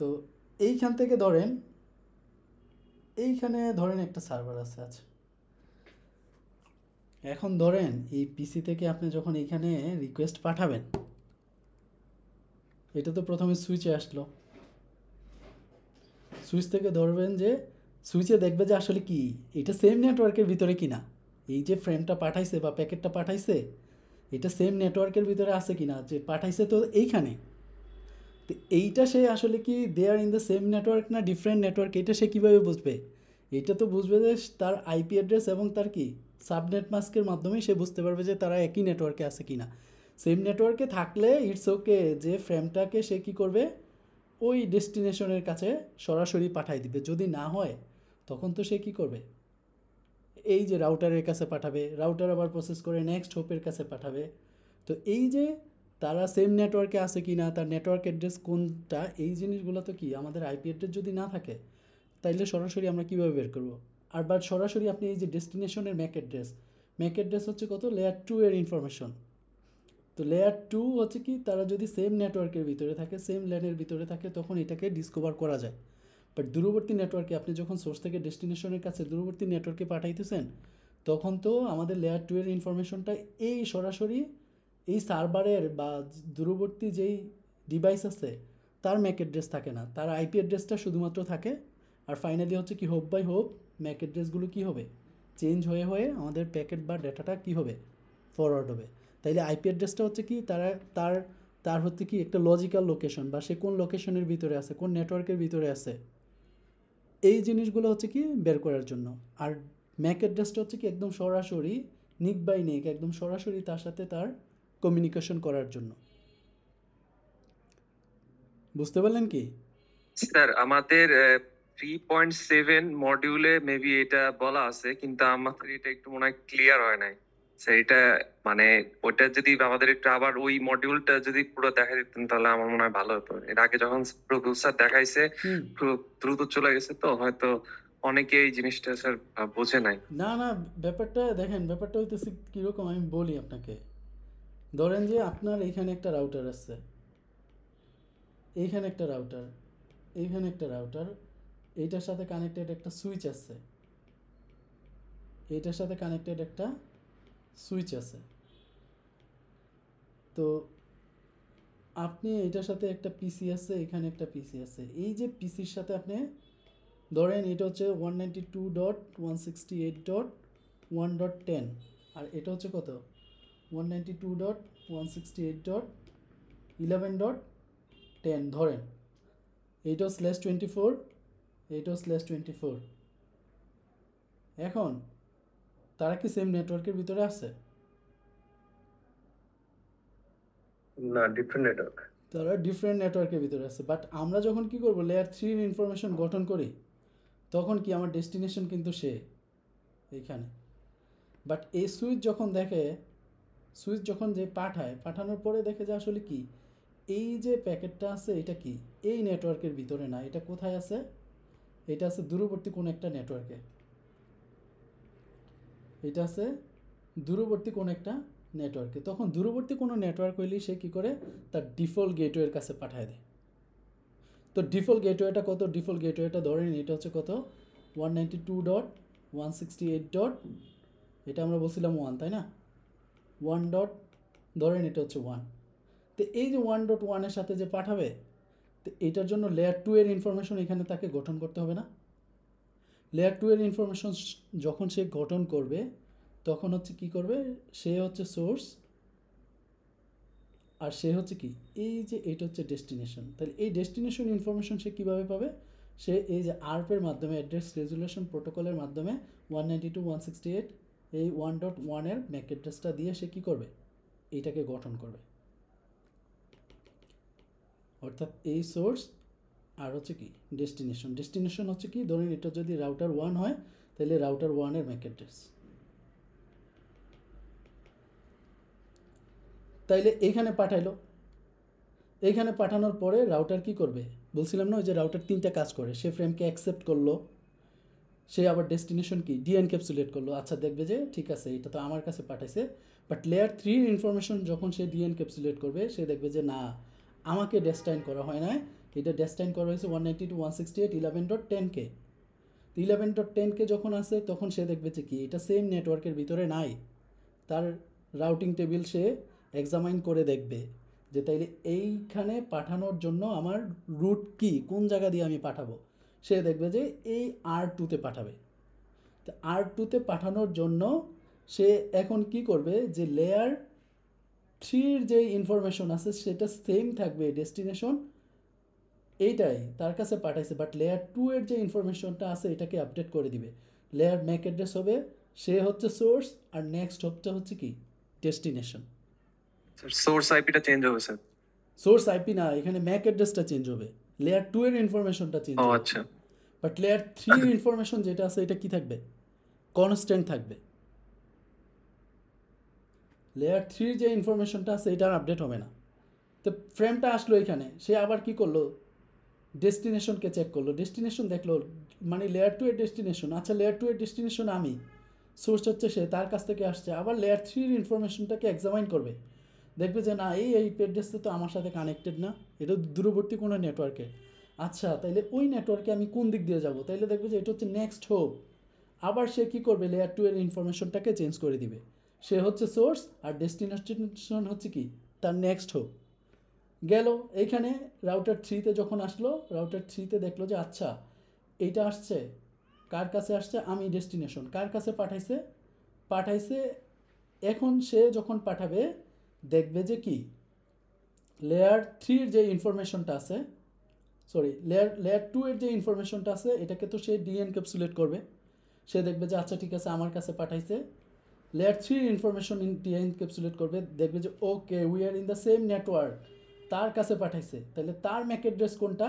তো এইখান থেকে ধরেন এইখানে ধরেন একটা সার্ভার আছে। আচ্ছা, এখন ধরেন এই পিসি থেকে আপনি যখন এইখানে রিকোয়েস্ট পাঠাবেন, এটা তো প্রথমে সুইচে আসলো। সুইচ থেকে ধরবেন যে সুইচে দেখবে যে আসলে কি এটা সেম নেটওয়ার্কের ভিতরে কিনা, এই যে ফ্রেমটা পাঠাইছে বা প্যাকেটটা পাঠাইছে এটা সেম নেটওয়ার্কের ভিতরে আছে কিনা, যে পাঠাইছে তো এইখানে। তো এইটা সে আসলে কি দে আর ইন দ্য সেম নেটওয়ার্ক না ডিফারেন্ট নেটওয়ার্ক, এটা সে কীভাবে বুঝবে? এটা তো বুঝবে যে তার আইপি অ্যাড্রেস এবং তার কি সাবনেট মাস্কের মাধ্যমেই সে বুঝতে পারবে যে তারা একই নেটওয়ার্কে আছে কিনা। সেম নেটওয়ার্কে থাকলে ইটস ওকে, যে ফ্রেমটাকে সে কী করবে ওই ডেস্টিনেশনের কাছে সরাসরি পাঠাই দিবে। যদি না হয় তখন তো সে কী করবে, এই যে রাউটারের কাছে পাঠাবে, রাউটার আবার প্রসেস করে নেক্সট হোপের কাছে পাঠাবে। তো এই যে তারা সেম নেটওয়ার্কে আছে কি না, তার নেটওয়ার্ক অ্যাড্রেস কোনটা, এই জিনিসগুলো তো কি আমাদের আইপি অ্যাড্রেস যদি না থাকে তাইলে সরাসরি আমরা কীভাবে বের করব? আর বাট সরাসরি আপনি এই যে ডেস্টিনেশনের ম্যাক অ্যাড্রেস হচ্ছে কত, লেয়ার 2 এর ইনফরমেশন। তো লেয়ার 2 হচ্ছে কি তারা যদি সেম নেটওয়ার্কের ভিতরে থাকে, সেম ল্যানের ভিতরে থাকে, তখন এটাকে ডিসকভার করা যায়। বাট দূরবর্তী নেটওয়ার্কে আপনি যখন সোর্স থেকে ডেস্টিনেশনের কাছে দূরবর্তী নেটওয়ার্কে পাঠাইতেছেন, তখন তো আমাদের লেয়ার 2 এর ইনফরমেশনটা এই সরাসরি এই সার্ভারের বা দূরবর্তী যেই ডিভাইস আছে তার ম্যাক অ্যাড্রেস থাকে না, তার আইপি অ্যাড্রেসটা শুধুমাত্র থাকে। আর ফাইনালি হচ্ছে কি হোপ বাই হোপ ম্যাক অ্যাড্রেসগুলো কী হবে, চেঞ্জ হয়ে হয়ে আমাদের প্যাকেট বা ডেটাটা কী হবে, ফরওয়ার্ড হবে। তাইলে আইপি অ্যাড্রেসটা হচ্ছে কি তারা তার তার হচ্ছে কি একটা লজিক্যাল লোকেশন, বা সে কোন লোকেশনের ভিতরে আছে, কোন নেটওয়ার্কের ভিতরে আছে, এই জিনিসগুলো হচ্ছে কি বের করার জন্য। আর ম্যাক অ্যাড্রেসটা হচ্ছে কি একদম সরাসরি নিক বাই নিক একদম সরাসরি তার সাথে তার কমিউনিকেশন করার জন্য। বুঝতে পারলেন কি? স্যার আমাদের 3.7 মডিউলে মেবি এটা বলা আছে, কিন্তু আমাদের এটা একটু মনে হয় ক্লিয়ার হয় নাই স্যার। এটা মানে ওটা যদি আমাদের একটু আবার ওই মডিউলটা যদি পুরো দেখা দিতেন তাহলে আমার মনে হয় ভালো হতো। এর আগে যখন প্রফেসর দেখাইছে হুম। পুরো দ্রুত চলে গেছে, তো হয়তো অনেকে এই জিনিসটা স্যার বোঝে নাই। না না, ব্যাপারটা দেখেন, ব্যাপারটা হইতেছে কীরকম আমি বলি আপনাকে। ধরেন যে আপনার এইখানে একটা রাউটার আছে, এইখানে একটা রাউটার, এইখানে একটা রাউটার, এইটার সাথে কানেক্টেড একটা সুইচ আছে, এইটার সাথে কানেক্টেড একটা সুইচ আছে। তো আপনি এইটার সাথে একটা পিসি আছে, এখানে একটা পিসি আছে। এই যে পিসির সাথে আপনি ধরেন এটা হচ্ছে 192.168.1.10, আর এটা হচ্ছে কত 192.168.11.10 ধরেন। এইটাও /24, এইটাও /24। এখন তারা কি সেম নেটওয়ার্কের ভিতরে আছে? না, ডিফারেন্ট নেটওয়ার্ক। তারা ডিফারেন্ট নেটওয়ার্কের ভিতরে আছে। বাট আমরা যখন কি করব লেয়ার 3 এর ইনফরমেশন গঠন করি, তখন কি আমার ডেস্টিনেশন কিন্তু সে এইখানে। বাট এই সুইচ যখন দেখে, সুইচ যখন যে পাঠায়, পাঠানোর পরে দেখে যে আসলে কি এই যে প্যাকেটটা আছে এটা কি এই নেটওয়ার্কের ভিতরে না, এটা কোথায় আছে, এটা আছে দূরবর্তী কোনো একটা নেটওয়ার্কে, এটা আছে দূরবর্তী কোনো একটা নেটওয়ার্কে। তখন দূরবর্তী কোনো নেটওয়ার্ক হইলেই সে কী করে তার ডিফল্ট গেটওয়ের কাছে পাঠায় দেয়। তো ডিফল্ট গেটওয়েটা কত, ডিফল্ট গেটওয়েটা ধরেন এটা হচ্ছে কত 192.168. এটা আমরা বলছিলাম 1, তাই না? 1 ডট ধরেন এটা হচ্ছে 1। তো এই যে 1.1 সাথে যে পাঠাবে, তো এটার জন্য লেয়ার 2 এর ইনফরমেশন এখানে তাকে গঠন করতে হবে না? লেয়ার 2 এর ইনফরমেশন যখন সে গঠন করবে, তখন হচ্ছে কি করবে, সে হচ্ছে সোর্স আর সে হচ্ছে কি এই যে এটা হচ্ছে ডেস্টিনেশন। তাহলে এই ডেস্টিনেশন ইনফরমেশন সে কীভাবে পাবে, সে এই যে আরপের মাধ্যমে অ্যাড্রেস রেজুলেশন প্রোটোকলের মাধ্যমে 192.168 এই 1.1 এর ম্যাক অ্যাড্রেসটা দিয়ে সে কী করবে, এইটাকে গঠন করবে। অর্থাৎ এই সোর্স আর হচ্ছে কি ডেস্টিনেশন। ডেস্টিনেশন হচ্ছে কি ধরুন এটা যদি রাউটার 1 হয় তাহলে রাউটার 1 এর ম্যাক অ্যাড্রেস। তাইলে এইখানে পাঠাইলো, এইখানে পাঠানোর পরে রাউটার কি করবে, বলছিলাম না ওই যে রাউটার 3টা কাজ করে। সে ফ্রেমকে অ্যাকসেপ্ট করলো, সে আবার ডেস্টিনেশন কি ডিএনক্যাপসুলেট করলো। আচ্ছা দেখবে যে ঠিক আছে এটা তো আমার কাছে পাঠাইছে, বাট লেয়ার 3 ইনফরমেশন যখন সে ডিএনক্যাপসুলেট করবে সে দেখবে যে না আমাকে ডেস্টাইন করা হয় না, এটা ডেস্টাইন করা হয়েছে 192.168.11.10কে। তো 11.10কে যখন আসে তখন সে দেখবে যে কি এটা সেম নেটওয়ার্কের ভিতরে নাই। তার রাউটিং টেবিল সে এক্সামাইন করে দেখবে যে তাইলে এইখানে পাঠানোর জন্য আমার রুট কি, কোন জায়গা দিয়ে আমি পাঠাবো। সে দেখবে যে এই R2-তে পাঠাবে। তো R2-তে পাঠানোর জন্য সে এখন কি করবে যে লেয়ার 3-র যে ইনফরমেশন আছে সেটা সেম থাকবে, ডেস্টিনেশন এইটাই তার কাছে পাঠাইছে, বাট লেয়ার 2-এর যে ইনফরমেশনটা আছে এটাকে আপডেট করে দিবে। লেয়ার ম্যাক অ্যাড্রেস হবে, সে হচ্ছে সোর্স, আর নেক্সট হচ্ছে কি ডেস্টিনেশন। সোর্স আইপিটা চেঞ্জ হবে স্যার। সোর্স আইপি না, এখানে ম্যাক অ্যাড্রেসটা চেঞ্জ হবে, লেয়ার 2-এর ইনফরমেশনটা চেঞ্জ ও হবে। আচ্ছা, বাট লেয়ার 3-এর ইনফরমেশন যেটা আছে এটা কি থাকবে, কনস্ট্যান্ট থাকবে। লেয়ার 3-র যে ইনফরমেশনটা আছে এটা আপডেট হবে না। তো ফ্রেমটা আসলো এখানে, সে আবার কি করলো, ডেস্টিনেশনকে চেক করলো, ডেস্টিনেশন দেখলো, মানে লেয়ার 2-এর ডেস্টিনেশন, আচ্ছা লেয়ার 2-এর ডেস্টিনেশন আমি, সোর্স হচ্ছে সে, তার কাছ থেকে আসছে। আবার লেয়ার 3-র ইনফরমেশনটাকে এক্সামাইন করবে, দেখবে যে না এই অ্যাড্রেসটা তো আমার সাথে কানেক্টেড না, এটা দূরবর্তী কোনো নেটওয়ার্কে। আচ্ছা তাইলে ওই নেটওয়ার্কে আমি কোন দিক দিয়ে যাব, তাইলে দেখবে যে এটা হচ্ছে নেক্সট হোপ। আবার সে কী করবে, লেয়ার 2-এর ইনফরমেশনটাকে চেঞ্জ করে দিবে, সে হচ্ছে সোর্স আর ডেস্টিনেশন হচ্ছে কি তার নেক্সট হোপ। গেল এইখানে রাউটার 3-তে যখন আসলো, রাউটার 3-তে দেখলো যে আচ্ছা এইটা আসছে, কার কাছে আসছে, আমি ডেস্টিনেশন, কার কাছে পাঠাইছে। এখন সে যখন পাঠাবে দেখবে যে কি লেয়ার 3-র যে ইনফরমেশনটা আছে, লেয়ার 2-এর যে ইনফরমেশনটা আছে এটাকে তো সে ডিএনক্যাপসুলেট করবে। সে দেখবে যে আচ্ছা ঠিক আছে আমার কাছে পাঠাইছে, লেয়ার 3-র ইনফরমেশন ডিএনক্যাপসুলেট করবে, দেখবে যে okay we are in the same network, তার কাছে পাঠাইছে, তাহলে তার ম্যাক অ্যাড্রেস কোনটা,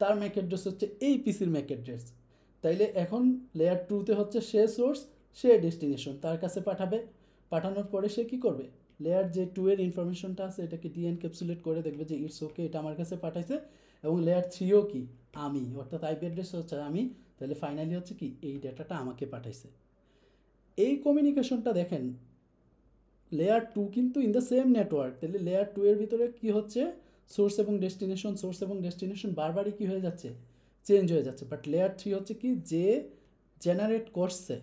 তার ম্যাক অ্যাড্রেস হচ্ছে এই পিসির ম্যাক অ্যাড্রেস। তাইলে এখন লেয়ার 2-তে হচ্ছে সে সোর্স, সে ডেস্টিনেশন, তার কাছে পাঠাবে। পাঠানোর পরে সে কি করবে, লেয়ার যে 2-এর ইনফরমেশনটা আছে এটাকে ডিএনক্যাপসুলেট করে দেখবে যে ইটস ওকে, এটা আমার কাছে পাঠাইছে। এবং লেয়ার 3-ও কি আমি, অর্থাৎ আইপি অ্যাড্রেস হচ্ছে আমি, তাহলে ফাইনালি হচ্ছে কি এই ডাটাটা আমাকে পাঠাইছে। এই কমিউনিকেশনটা দেখেন, লেয়ার 2 কিন্তু ইন দ্য সেম নেটওয়ার্ক, তাহলে লেয়ার 2-এর ভিতরে কি হচ্ছে, সোর্স এবং ডেস্টিনেশন বারবারই কি হয়ে যাচ্ছে, চেঞ্জ হয়ে যাচ্ছে। বাট লেয়ার 3 হচ্ছে কি যে জেনারেট করছে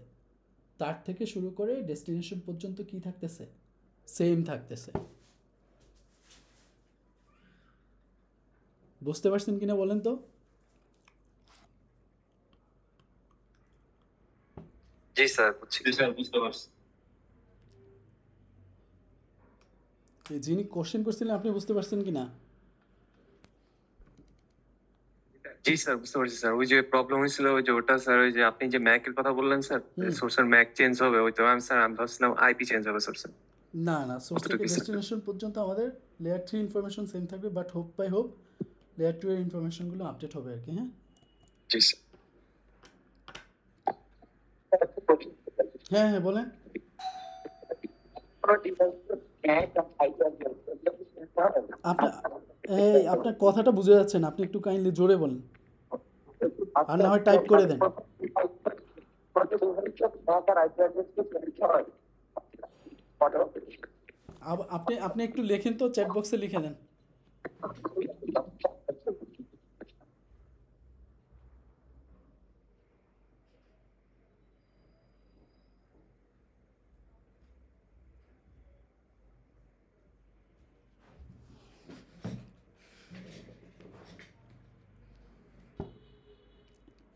তার থেকে শুরু করে ডেস্টিনেশন পর্যন্ত কি থাকতেছে, সেম থাকতেছে। বুঝতে পারছেন কিনা বলেন তো? জি স্যার বুঝছি। বুঝতে পারছি। যিনি কোশ্চেন করছিলেন আপনি বুঝতে পারছেন কিনা? জি স্যার বুঝতে পারছি স্যার। ওই যে প্রবলেম হয়েছিল ওই যে ওটা স্যার, ওই যে আপনি যে ম্যাকের কথা বললেন স্যার, সোর্সের ম্যাক চেঞ্জ হবে, ওই তো আমি ভাবছিলাম আইপি চেঞ্জ হবে সোর্সের। না না, সোর্স থেকে কতটুকু স্যার? ডেস্টিনেশন পর্যন্ত আমাদের লেয়ার 3 ইনফরমেশন সেম থাকবে, but hop by hop layer 2 এর ইনফরমেশনগুলো আপডেট হবে আর কি। হ্যাঁ জি স্যার। হ্যাঁ হ্যাঁ বলেন। আপনার আপনার কথাটা বুঝে যাচ্ছে না, আপনি একটু কাইন্ডলি জোরে বলেন, আর না হয় টাইপ করে দেন। আপনি একটু লেখেন তো, চ্যাট বক্সে লিখে দেন।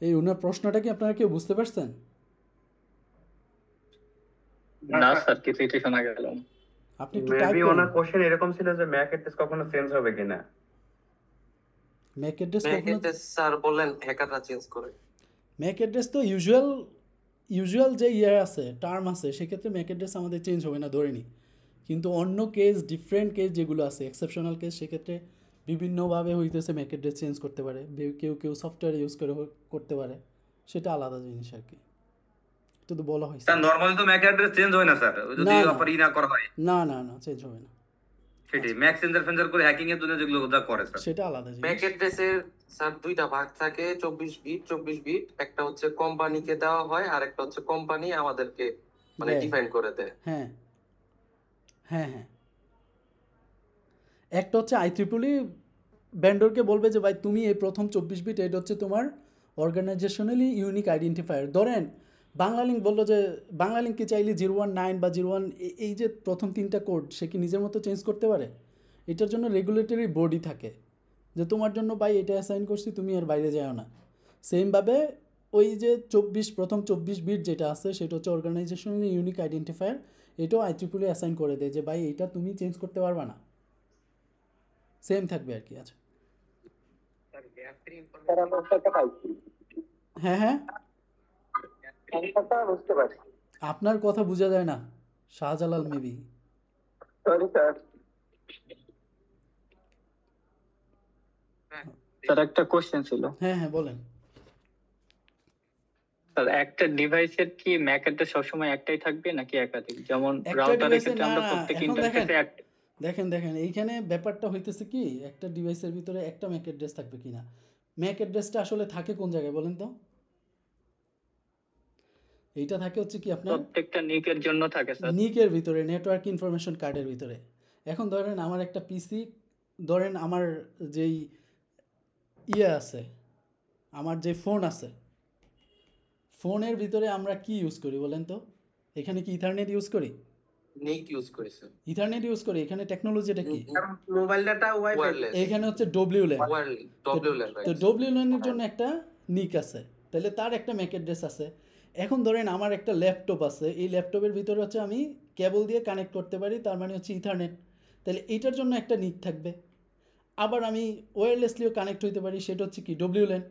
এই ওনার প্রশ্নটা কি আপনারা কেউ বুঝতে পারছেন? না স্যার, কিছুই ঠিক শোনা গেল না। আপনি একটু টাইপ মেবি করেন। ওনার কোশ্চেন এরকম ছিল যে ম্যাক অ্যাড্রেস কখনো চেঞ্জ হবে কিনা। ম্যাক অ্যাড্রেস ম্যাক কখনো, অ্যাড্রেস স্যার বললেন হ্যাকাররা চেঞ্জ করে। ম্যাক অ্যাড্রেস তো ইউজুয়াল যে আছে টার্ম আছে, সেক্ষেত্রে ম্যাক অ্যাড্রেস আমাদের চেঞ্জ হবে না ধরে নিই। কিন্তু অন্য কেস, ডিফারেন্ট কেস যেগুলো আছে, এক্সেপশনাল কেস, সেক্ষেত্রে বিভিন্নভাবে হইতেছে ম্যাক অ্যাড্রেস চেঞ্জ করতে পারে, কেউ সফটওয়্যার ইউজ করে করতে পারে, সেটা আলাদা জিনিস আর কি। এটা তো বলা হয়েছে। স্যার নরমালি তো ম্যাক অ্যাড্রেস চেঞ্জ হয় না স্যার, যদি না, না। অফার না করা হয়। না চেঞ্জ হবে না, সেটাই ম্যাক ফেঞ্জার করে হ্যাকিং এর জন্য যেগুলো যা করে স্যার। সেটা আলাদা ম্যাক জিনিস। অ্যাড্রেসের স্যার দুইটা ভাগ থাকে, 24 বিট। একটা হচ্ছে কোম্পানিকে দেওয়া হয়, আর একটা হচ্ছে কোম্পানি আমাদেরকে মানে দেয়। ডিফাইন করে দেয়। হ্যাঁ হ্যাঁ হ্যাঁ, একটা হচ্ছে IEEE ভেন্ডরকে বলবে যে ভাই তুমি এই প্রথম 24 বিট এটা হচ্ছে তোমার অর্গানাইজেশনালি ইউনিক আইডেন্টিফায়ার। ধরেন বাংলালিংক বললো যে বাংলালিংককে চাইলে 019 বা 01 এই যে প্রথম 3টা কোড সে কি নিজের মতো চেঞ্জ করতে পারে? এটার জন্য রেগুলেটরি বডি থাকে যে তোমার জন্য ভাই এটা অ্যাসাইন করছি, তুমি এর বাইরে যাও না। সেমভাবে ওই যে প্রথম 24 বিট যেটা আছে সেটা হচ্ছে অর্গানাইজেশনালি ইউনিক আইডেন্টিফায়ার, এটাও IEEE অ্যাসাইন করে দেয় যে ভাই এটা তুমি চেঞ্জ করতে পারবে না, সেম থাকবে আর কি। আচ্ছা হ্যাঁ হ্যাঁ, বুঝতে পারছি। আপনার কথা বোঝা যায় না, Shahjalal maybe. Sorry sir. Sir একটা কোশ্চেন ছিল। হ্যাঁ হ্যাঁ বলেন। স্যার একটা ডিভাইসের কি ম্যাক অ্যাড্রেস সবসময় একটাই থাকবে নাকি একাধিক? যেমন একটা রাউটারের ডিভাইসে ক্ষেত্রে না, আমরা প্রত্যেক এখন ইন্টারফেসে দেখেন এইখানে ব্যাপারটা হইতেছে কি, একটা ডিভাইসের ভিতরে একটা ম্যাক অ্যাড্রেস থাকবে কিনা। ম্যাক অ্যাড্রেসটা আসলে থাকে কোন জায়গায় বলেন তো? এইটা থাকে হচ্ছে কি আপনার প্রত্যেকটা নিকের জন্য থাকে স্যার। নিকের ভিতরে, নেটওয়ার্ক ইনফরমেশন কার্ডের ভিতরে। এখন ধরেন আমার একটা পিসি, ধরেন আমার যেই আছে, আমার যে ফোন আছে, ফোনের ভিতরে আমরা কি ইউজ করি বলেন তো? এখানে কি ইথারনেট ইউজ করি? নিক ইউজ করেছে, ইথারনেট ইউজ করি। এখানে টেকনোলজিটা কি? Mobile data wifi. ওয়্যারলেস, এখানে হচ্ছে WLAN। ডব্লিউল্যান, তো WLAN এর জন্য একটা নিক আছে, তাহলে তার একটা ম্যাক অ্যাড্রেস আছে। এখন ধরেন আমার একটা ল্যাপটপ আছে, এই ল্যাপটপের ভিতরে হচ্ছে আমি কেবল দিয়ে কানেক্ট করতে পারি, তার মানে হচ্ছে ইথারনেট, তাহলে এইটার জন্য একটা নিক থাকবে। আবার আমি ওয়্যারলেসলিও কানেক্ট হইতে পারি, সেটা হচ্ছে কি WLAN,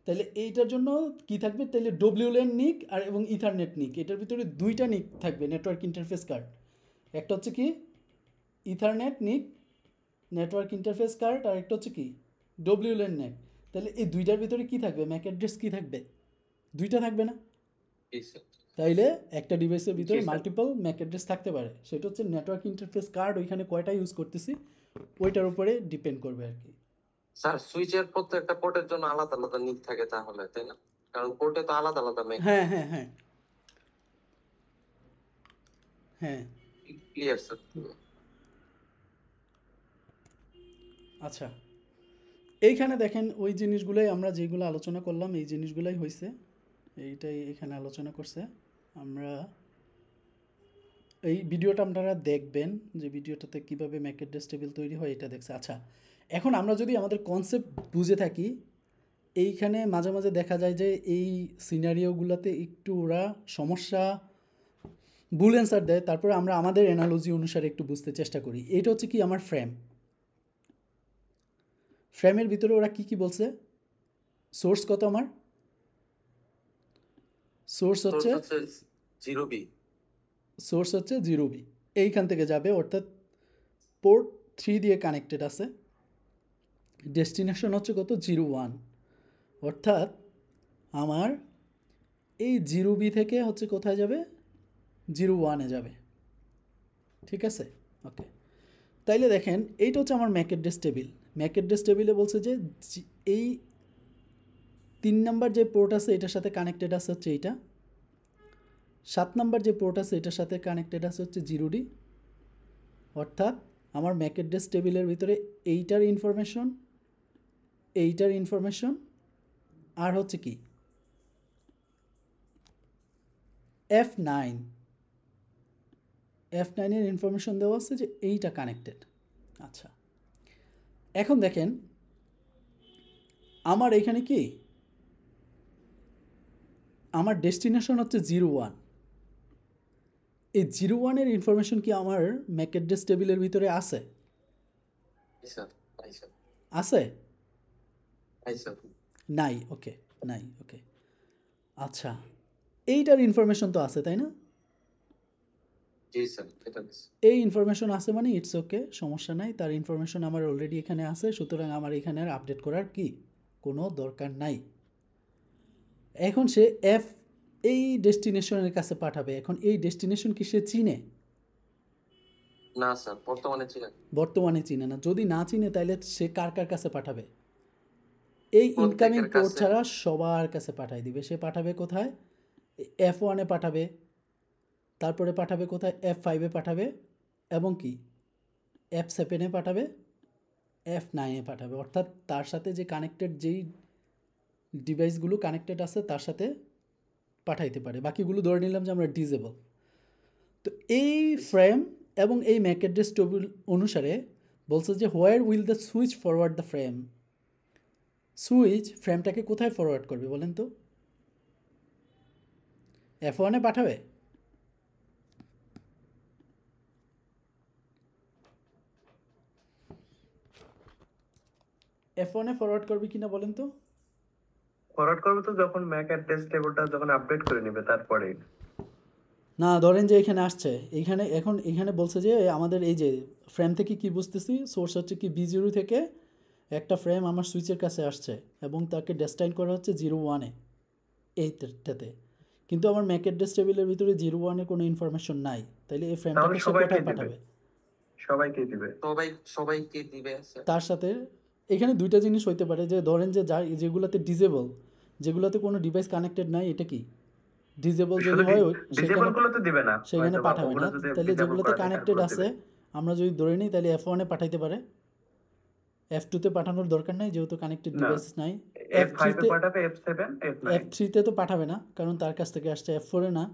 তাহলে এইটার জন্য কি থাকবে? তাহলে WLAN নিক আর এবং ইথারনেট নিক, এটার ভিতরে দুইটা নিক থাকবে, নেটওয়ার্ক ইন্টারফেস কার্ড। একটা হচ্ছে কি ইথারনেট নিক নেটওয়ার্ক ইন্টারফেস কার্ড, আর একটা হচ্ছে কি WLAN নেট। তাহলে এই দুইটার ভিতরে কি থাকবে? ম্যাক অ্যাড্রেস কি থাকবে? দুইটা থাকবে না? তাইলে একটা ডিভাইসের ভিতরে মাল্টিপল ম্যাক অ্যাড্রেস থাকতে পারে, সেটা হচ্ছে নেটওয়ার্ক ইন্টারফেস কার্ড ওইখানে কয়টা ইউজ করতেছি ওইটার উপরে ডিপেন্ড করবে আর কি। স্যার সুইচের প্রত্যেকটা পোর্টের জন্য আলাদা আলাদা নিক থাকে তাহলে, তাই না? কারণ পোর্টে তো আলাদা আলাদা ম্যাক। হ্যাঁ হ্যাঁ হ্যাঁ হ্যাঁ। Clear sir. আচ্ছা এইখানে দেখেন ওই জিনিসগুলোই আমরা যেগুলো আলোচনা করলাম, এই জিনিসগুলোই হয়েছে, এইটাই এখানে আলোচনা করছে। আমরা এই ভিডিওটা আপনারা দেখবেন, যে ভিডিওটাতে কীভাবে ম্যাক অ্যাড্রেস টেবিল তৈরি হয় এটা দেখছে। আচ্ছা এখন আমরা যদি আমাদের কনসেপ্ট বুঝে থাকি, এইখানে মাঝে মাঝে দেখা যায় যে এই সিনারিওগুলোতে একটু ওরা সমস্যা ভুল অ্যান্সার দেয়, তারপরে আমরা আমাদের অ্যানালজি অনুসারে একটু বুঝতে চেষ্টা করি। এটা হচ্ছে কি আমার ফ্রেমের ভিতরে ওরা কি কি বলছে? সোর্স কত আমার? সোর্স হচ্ছে 0B, সোর্স হচ্ছে 0B, এইখান থেকে যাবে, অর্থাৎ পোর্ট 3 দিয়ে কানেক্টেড আছে। ডেস্টিনেশন হচ্ছে কত? 01, অর্থাৎ আমার এই 0B থেকে হচ্ছে কোথায় যাবে? 01-এ যাবে, ঠিক আছে? ওকে, তাইলে দেখেন এইটা হচ্ছে আমার Mac address table. Mac address টেবিলে বলছে যে এই 3 নাম্বার যে পোর্ট আছে এটার সাথে কানেক্টেড আছে হচ্ছে এইটা, 7 নাম্বার যে পোর্ট আছে এটার সাথে কানেক্টেড আছে হচ্ছে 0D, অর্থাৎ আমার ম্যাক অ্যাড্রেস টেবিলের ভিতরে এইটার ইনফরমেশন আর হচ্ছে কি F9-এর ইনফরমেশন দেওয়া আছে যে এইটা কানেক্টেড। আচ্ছা এখন দেখেন আমার এখানে কি আমার ডেস্টিনেশন হচ্ছে 01, এই 01-এর ইনফরমেশন কি আমার ম্যাক অ্যাড্রেস টেবিলের ভিতরে আছে? আছে? নাই। ওকে, নাই। ওকে আচ্ছা এইটার ইনফরমেশন তো আছে তাই না? এই ইনফরমেশন আছে মানে ইটস ওকে, সমস্যা নাই, তার ইনফরমেশন আমার অলরেডি এখানে আছে, সুতরাং আমার এখানে আর আপডেট করার কি কোনো দরকার নাই। এখন সে এই ডেস্টিনেশনের কাছে পাঠাবে, এখন এই ডেস্টিনেশন কি সে চিনে? না স্যার, বর্তমানে চিনে না। যদি না চিনে তাহলে সে কার কাছে পাঠাবে? এই ইনকামিং পোর্ট ছাড়া সবার কাছে পাঠাই দিবে। সে পাঠাবে কোথায়? F1-এ পাঠাবে, তারপরে পাঠাবে কোথায়? F5-এ পাঠাবে, এবং কি F7-এ পাঠাবে, F9-এ পাঠাবে, অর্থাৎ তার সাথে যে কানেক্টেড যেই ডিভাইসগুলো কানেক্টেড আছে তার সাথে পাঠাইতে পারে, বাকিগুলো ধরে নিলাম যে আমরা ডিসেবল। তো এই ফ্রেম এবং এই ম্যাক অ্যাড্রেস টেবিল অনুসারে বলছে যে where will the switch forward the frame, switch ফ্রেমটাকে কোথায় ফরওয়ার্ড করবে বলেন তো? F1-এ পাঠাবে? F1-এ ফরওয়ার্ড করবে কিনা বলেন তো? ফরওয়ার্ড করবে তো যখন ম্যাক অ্যাড্রেস টেবিলটা যখন আপডেট করে নেবে তারপরে। না, ধরেন যে এখানে আসছে, এইখানে এখন এখানে বলছে যে আমাদের এই যে ফ্রেম থেকে কি বুঝতেছি, সোর্স হচ্ছে কি B0 থেকে একটা ফ্রেম আমার সুইচের কাছে আসছে এবং তাকে ডেস্টাইন করা হচ্ছে 01-এ এইটাতে, কিন্তু আমার ম্যাক অ্যাড্রেস টেবিলের ভিতরে 01-এর কোনো ইনফরমেশন নাই, তাইলে এই তাহলে ফ্রেমটাকে সে সবাইকে কোথায় দিবে, পাঠাবে? সবাইকে দিবে। সবাইকে দিবে স্যার। তার সাথে এখানে দুইটা জিনিস হইতে পারে, যে ধরেন যে যেগুলোতে ডিজেবল, যেগুলোতে কোনো ডিভাইস কানেক্টেড নাই, এটা কি ডিজেবল যদি শুধু হয় ডিসেবল গুলো তো দিবে না, সেখানে হয়তো বা পাঠাবে ওগুলো না। যদি তাহলে disable যেগুলোতে করা থাকে কানেক্টেড তারপর আছে দিবে। আমরা যদি ধরে নিই, তাহলে F1-এ পাঠাইতে পারে, F2-তে পাঠানোর দরকার নাই যেহেতু কানেক্টেড না, ডিভাইস নাই। F5 এ F3-তে পাঠাবে, F7, F9, F3-তে তো পাঠাবে না, কারণ তার কাছ থেকে আসছে F4-এ না,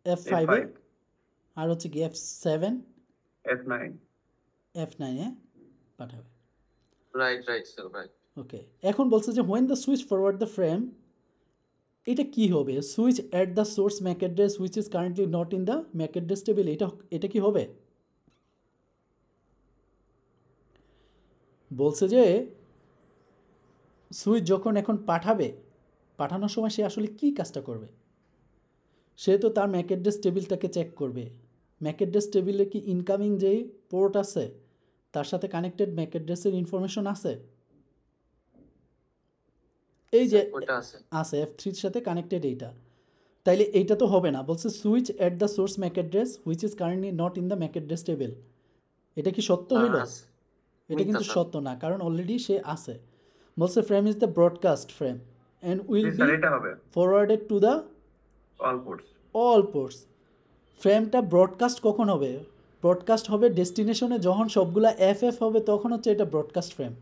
F5-এ, F5, আর হচ্ছে কি F7, F9। F9-এ পাঠাবে। Right sir, right. ওকে, এখন বলছে যে when the switch forward the frame, এটা কি হবে? Switch at the source Mac address which is currently not in the Mac address table, এটা কি হবে? বলছে যে সুইচ যখন এখন পাঠাবে, পাঠানোর সময় সে আসলে কি কাজটা করবে? সে তো তার ম্যাক অ্যাড্রেস টেবিলটাকে চেক করবে, ম্যাক অ্যাড্রেস টেবিলে কি ইনকামিং যেই পোর্ট আছে তার সাথে কানেক্টেড ম্যাক অ্যাড্রেসের ইনফরমেশন আছে, এই যে ওটা আছে। আছে F3-র সাথে কানেক্টেড এইটা, তাইলে এইটা তো হবে না। বলছে switch at the source Mac address which is currently not in the Mac address table, এটা কি সত্য হইল? আছে। এটা মিথ্যা কিন্তু স্যার। সত্য না, কারণ অলরেডি সে আছে। বলছে frame is the broadcast frame and will জি বি স্যার, এটা হবে forwarded to the all ports. All ports. ফ্রেমটা ব্রডকাস্ট কখন হবে? ব্রডকাস্ট হবে ডেস্টিনেশনে যখন সবগুলা FF হবে, তখন হচ্ছে এটা ব্রডকাস্ট ফ্রেম।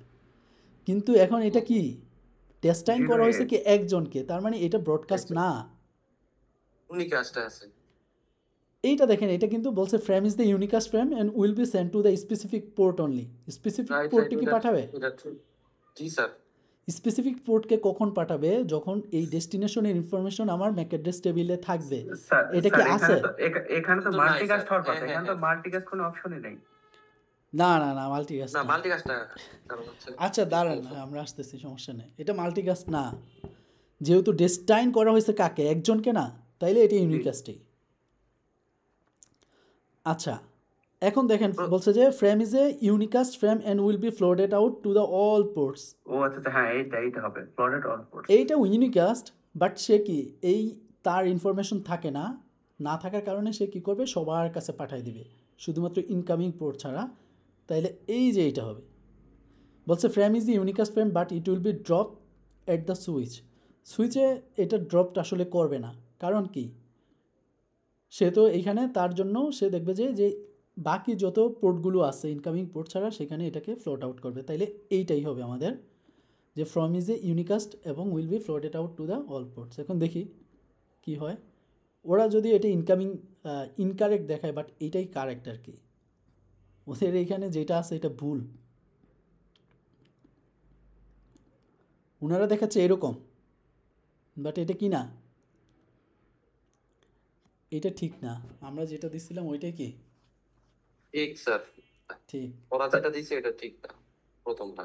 কিন্তু এখন এটা কি ডেস্টাইন করা হয়েছে কি একজনকে, তার মানে এটা ব্রডকাস্ট না। উনি কাজটা আছে। এইটা দেখেন, এটা কিন্তু বলছে frame is the unicast frame and will be send to the specific port only. Specific right পোর্টে কি পাঠাবে? এটা ঠিক। জি স্যার। স্পেসিফিক পোর্টকে কখন পাঠাবে? যখন এই ডেস্টিনেশনের ইনফরমেশন আমার ম্যাক অ্যাড্রেস টেবিলে থাকবে। স্যার, এটা কি আছে? এখানে তো কিন্তু নাই মাল্টিকাস্ট স্যার। হওয়ার কথা, হ্যাঁ, এখানে তো হ্যাঁ। মাল্টিকাস্ট কোনো অপশনই নেই। না না না, মাল্টিকাস্ট না, না। মাল্টিকাস্টটা কারণ হচ্ছে আচ্ছা দাঁড়ান, আমরা আসতেছি, সমস্যা নেই। এটা মাল্টিকাস্ট না, যেহেতু ডেস্টাইন করা হয়েছে কাকে? একজনকে না, তাইলে এটা ইউনিকাস্টই। আচ্ছা, এখন দেখেন বলছে যে frame is a unicast frame and will be flooded out to the all ports. ও আচ্ছা, হ্যাঁ, এইটা হবে ফ্লোটেড অল পোর্টস। এইটা ইউনিকাস্ট, বাট সে কি এই তার ইনফরমেশন থাকে না, না থাকার কারণে সে কি করবে? সবার কাছে পাঠিয়ে দিবে, শুধুমাত্র ইনকামিং পোর্ট ছাড়া। তাইলে এই যে এইটা হবে, বলছে frame is the unicast frame but it will be drop at the switch. সুইচে এটা ড্রপটা আসলে করবে না, কারণ কি? সে তো এইখানে তার জন্য সে দেখবে যে বাকি যত পোর্টগুলো আছে ইনকামিং পোর্ট ছাড়া, সেখানে এটাকে ফ্লোট আউট করবে। তাইলে এইটাই হবে আমাদের, যে ফ্রম ইজ এ ইউনিকাস্ট এবং will be flooded out to the all ports. এখন দেখি কি হয়। ওরা যদি এটা ইনকামিং ইনকারেক্ট দেখায়, বাট এইটাই কারেক্ট আর কি। ওদের এইখানে যেটা আছে এটা ভুল, ওনারা দেখাচ্ছে এরকম, বাট এটা কি না, এটা ঠিক না। আমরা যেটা দিচ্ছিলাম ওইটাই কি ঠিক স্যার। ঠিক? ওরা যেটা দিছে এটা ঠিক না, প্রথমটা।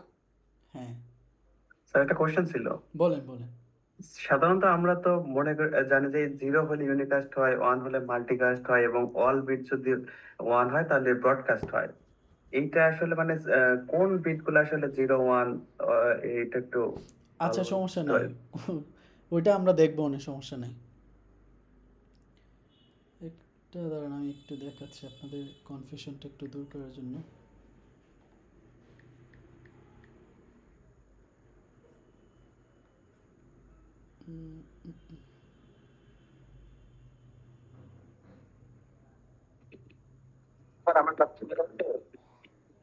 হ্যাঁ, স্যার, একটা কোশ্চেন ছিল। বলেন বলেন। সাধারণত আমরা তো মনে জানি যে 0 হলে ইউনিকাস্ট হয়, 1 হলে মাল্টিকাস্ট হয়, এবং অল বিট যদি 1 হয় তাহলে ব্রডকাস্ট হয়। এইটা আসলে মানে কোন বিট গুলো আসলে 0, 1, এইটা একটু আচ্ছা, ভালো সমস্যা বলতে নাই, ওইটা আমরা দেখবো না, সমস্যা নাই। একটা দাঁড়ান, আমি একটু দেখাচ্ছি আপনাদের কনফিউশনটা একটু দূর করার জন্য। স্যার আমার ক্লাস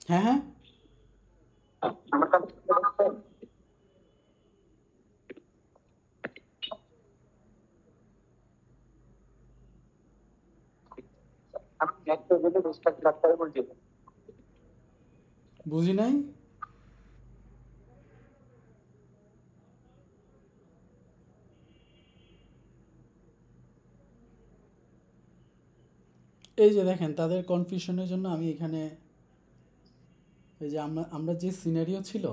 হ্যাঁ হ্যাঁ, আমার কথা শুনতে পাচ্ছেন? আপনি ম্যাথ টেবিলে রেজিস্টার ক্লাস বলছেন? বুঝি নাই। এই যে দেখেন তাদের কনফিউশনের জন্য আমি এখানে এই যে আমরা যে সিনারিও ছিল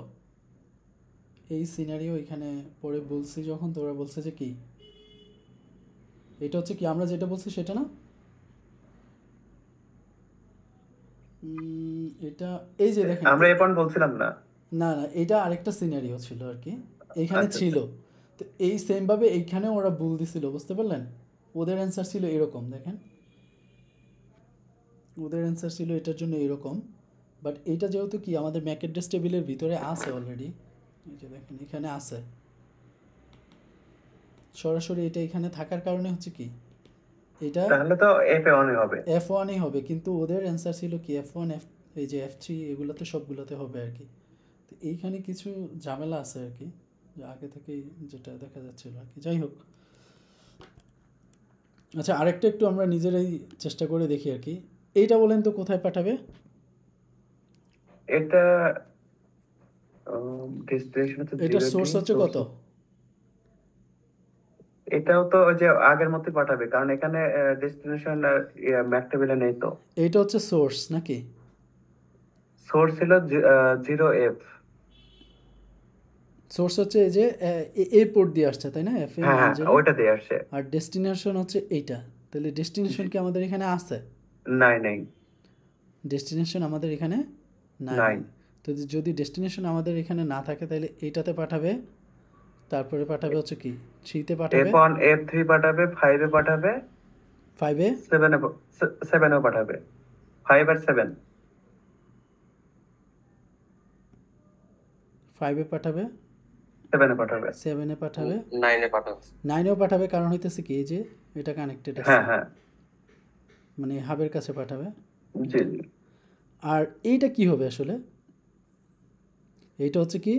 এই সিনারিও এখানে পরে বলছি যখন তোরা বলছে যে কি এটা হচ্ছে কি আমরা যেটা বলছি সেটা না এটা এই যে দেখেন আমরা এই পয়েন্ট বলছিলাম না। না না এটা আরেকটা সিনারিও ছিল আর কি এইখানে আচ্ছা, ছিল তো এই সেম ভাবে এইখানে ওরা ভুল দিছিল বুঝতে পারলেন ওদের অ্যান্সার ছিল এরকম দেখেন ওদের অ্যান্সার ছিল এটার জন্য এরকম বাট এইটা যেহেতু কি আমাদের ম্যাকঅ্যাড্রেস টেবিলের ভিতরে আছে অলরেডি এই যে দেখেন এখানে আছে সরাসরি এটা এখানে থাকার কারণে হচ্ছে কি এটা তাহলে তো F1 হবে। F1 হবে কিন্তু ওদের অ্যান্সার ছিল কি F1 এই যে F3 এগুলোতে সবগুলোতে হবে আর কি তো এইখানে কিছু ঝামেলা আছে আর কি যে আগে থেকেই যেটা দেখা যাচ্ছিল আর কি যাই হোক আচ্ছা আরেকটা একটু আমরা নিজেরাই চেষ্টা করে দেখি আর কি এইটা বলেন তো কোথায় পাঠাবে এটা ডেস্টিনেশন হচ্ছে এটা 0 সোর্স হচ্ছে কত এটাও তো ওই যে আগের মতই পাঠাবে কারণ এখানে ডেস্টিনেশন ম্যাক টেবিলে নেই তো। এইটা হচ্ছে সোর্স নাকি সোর্স ছিল 0F। সোর্স হচ্ছে এই যে এই পোর্ট দিয়ে আসছে তাই না এফ হ্যাঁ হ্যাঁ ওইটা দিয়ে আসছে। আর ডেস্টিনেশন হচ্ছে এইটা তাহলে ডেস্টিনেশন কি আমাদের এখানে আছে নাই ডেস্টিনেশন আমাদের এখানে নাই। তো যদি ডেস্টিনেশন আমাদের এখানে না থাকে তাহলে এইটাতে পাঠাবে তারপরে পাঠাবে হচ্ছে কি 3 তে পাঠাবে F1 F3 পাঠাবে 5 এ পাঠাবে 5 এ 7 এও পাঠাবে 5 আর 7 5 এ পাঠাবে 7 এ পাঠাবে 7 এ পাঠাবে 9 এ পাঠাবো 9 এও পাঠাবে কারণ হইতেছে কি এই যে এটা কানেক্টেড আছে হ্যাঁ হ্যাঁ মানে হাবের কাছে পাঠাবে জি জি আর এইটা কি হবে আসলে এইটা হচ্ছে কি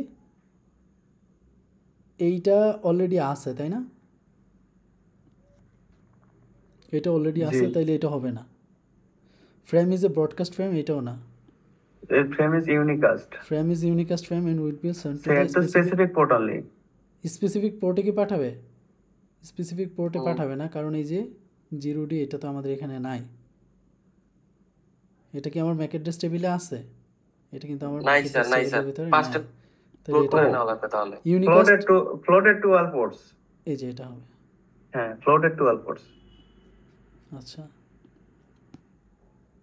এইটা অলরেডি আছে তাই না এটা অলরেডি আছে তাইলে এটা হবে না frame is a broadcast frame এটাও না frame is unicast frame is unicast frame and will be sent to set the to specific port only. Specific পোর্টে কি পাঠাবে স্পেসিফিক পোর্টে পাঠাবে না কারণ এই যে 0D এটা তো আমাদের এখানে নাই এটা কি আমার ম্যাক অ্যাড্রেস টেবিলে আছে এটা কিন্তু আমার নাই MAC স্যার address নাই table স্যার এর ভিতরে পাঁচটা নাই। তাহলে লোড এটা করে নেওয়া লাগবে তাহলে unicast floated to all ports. এই যে এটা হবে হ্যাঁ ফ্লোটেড টু অল পোর্টস। আচ্ছা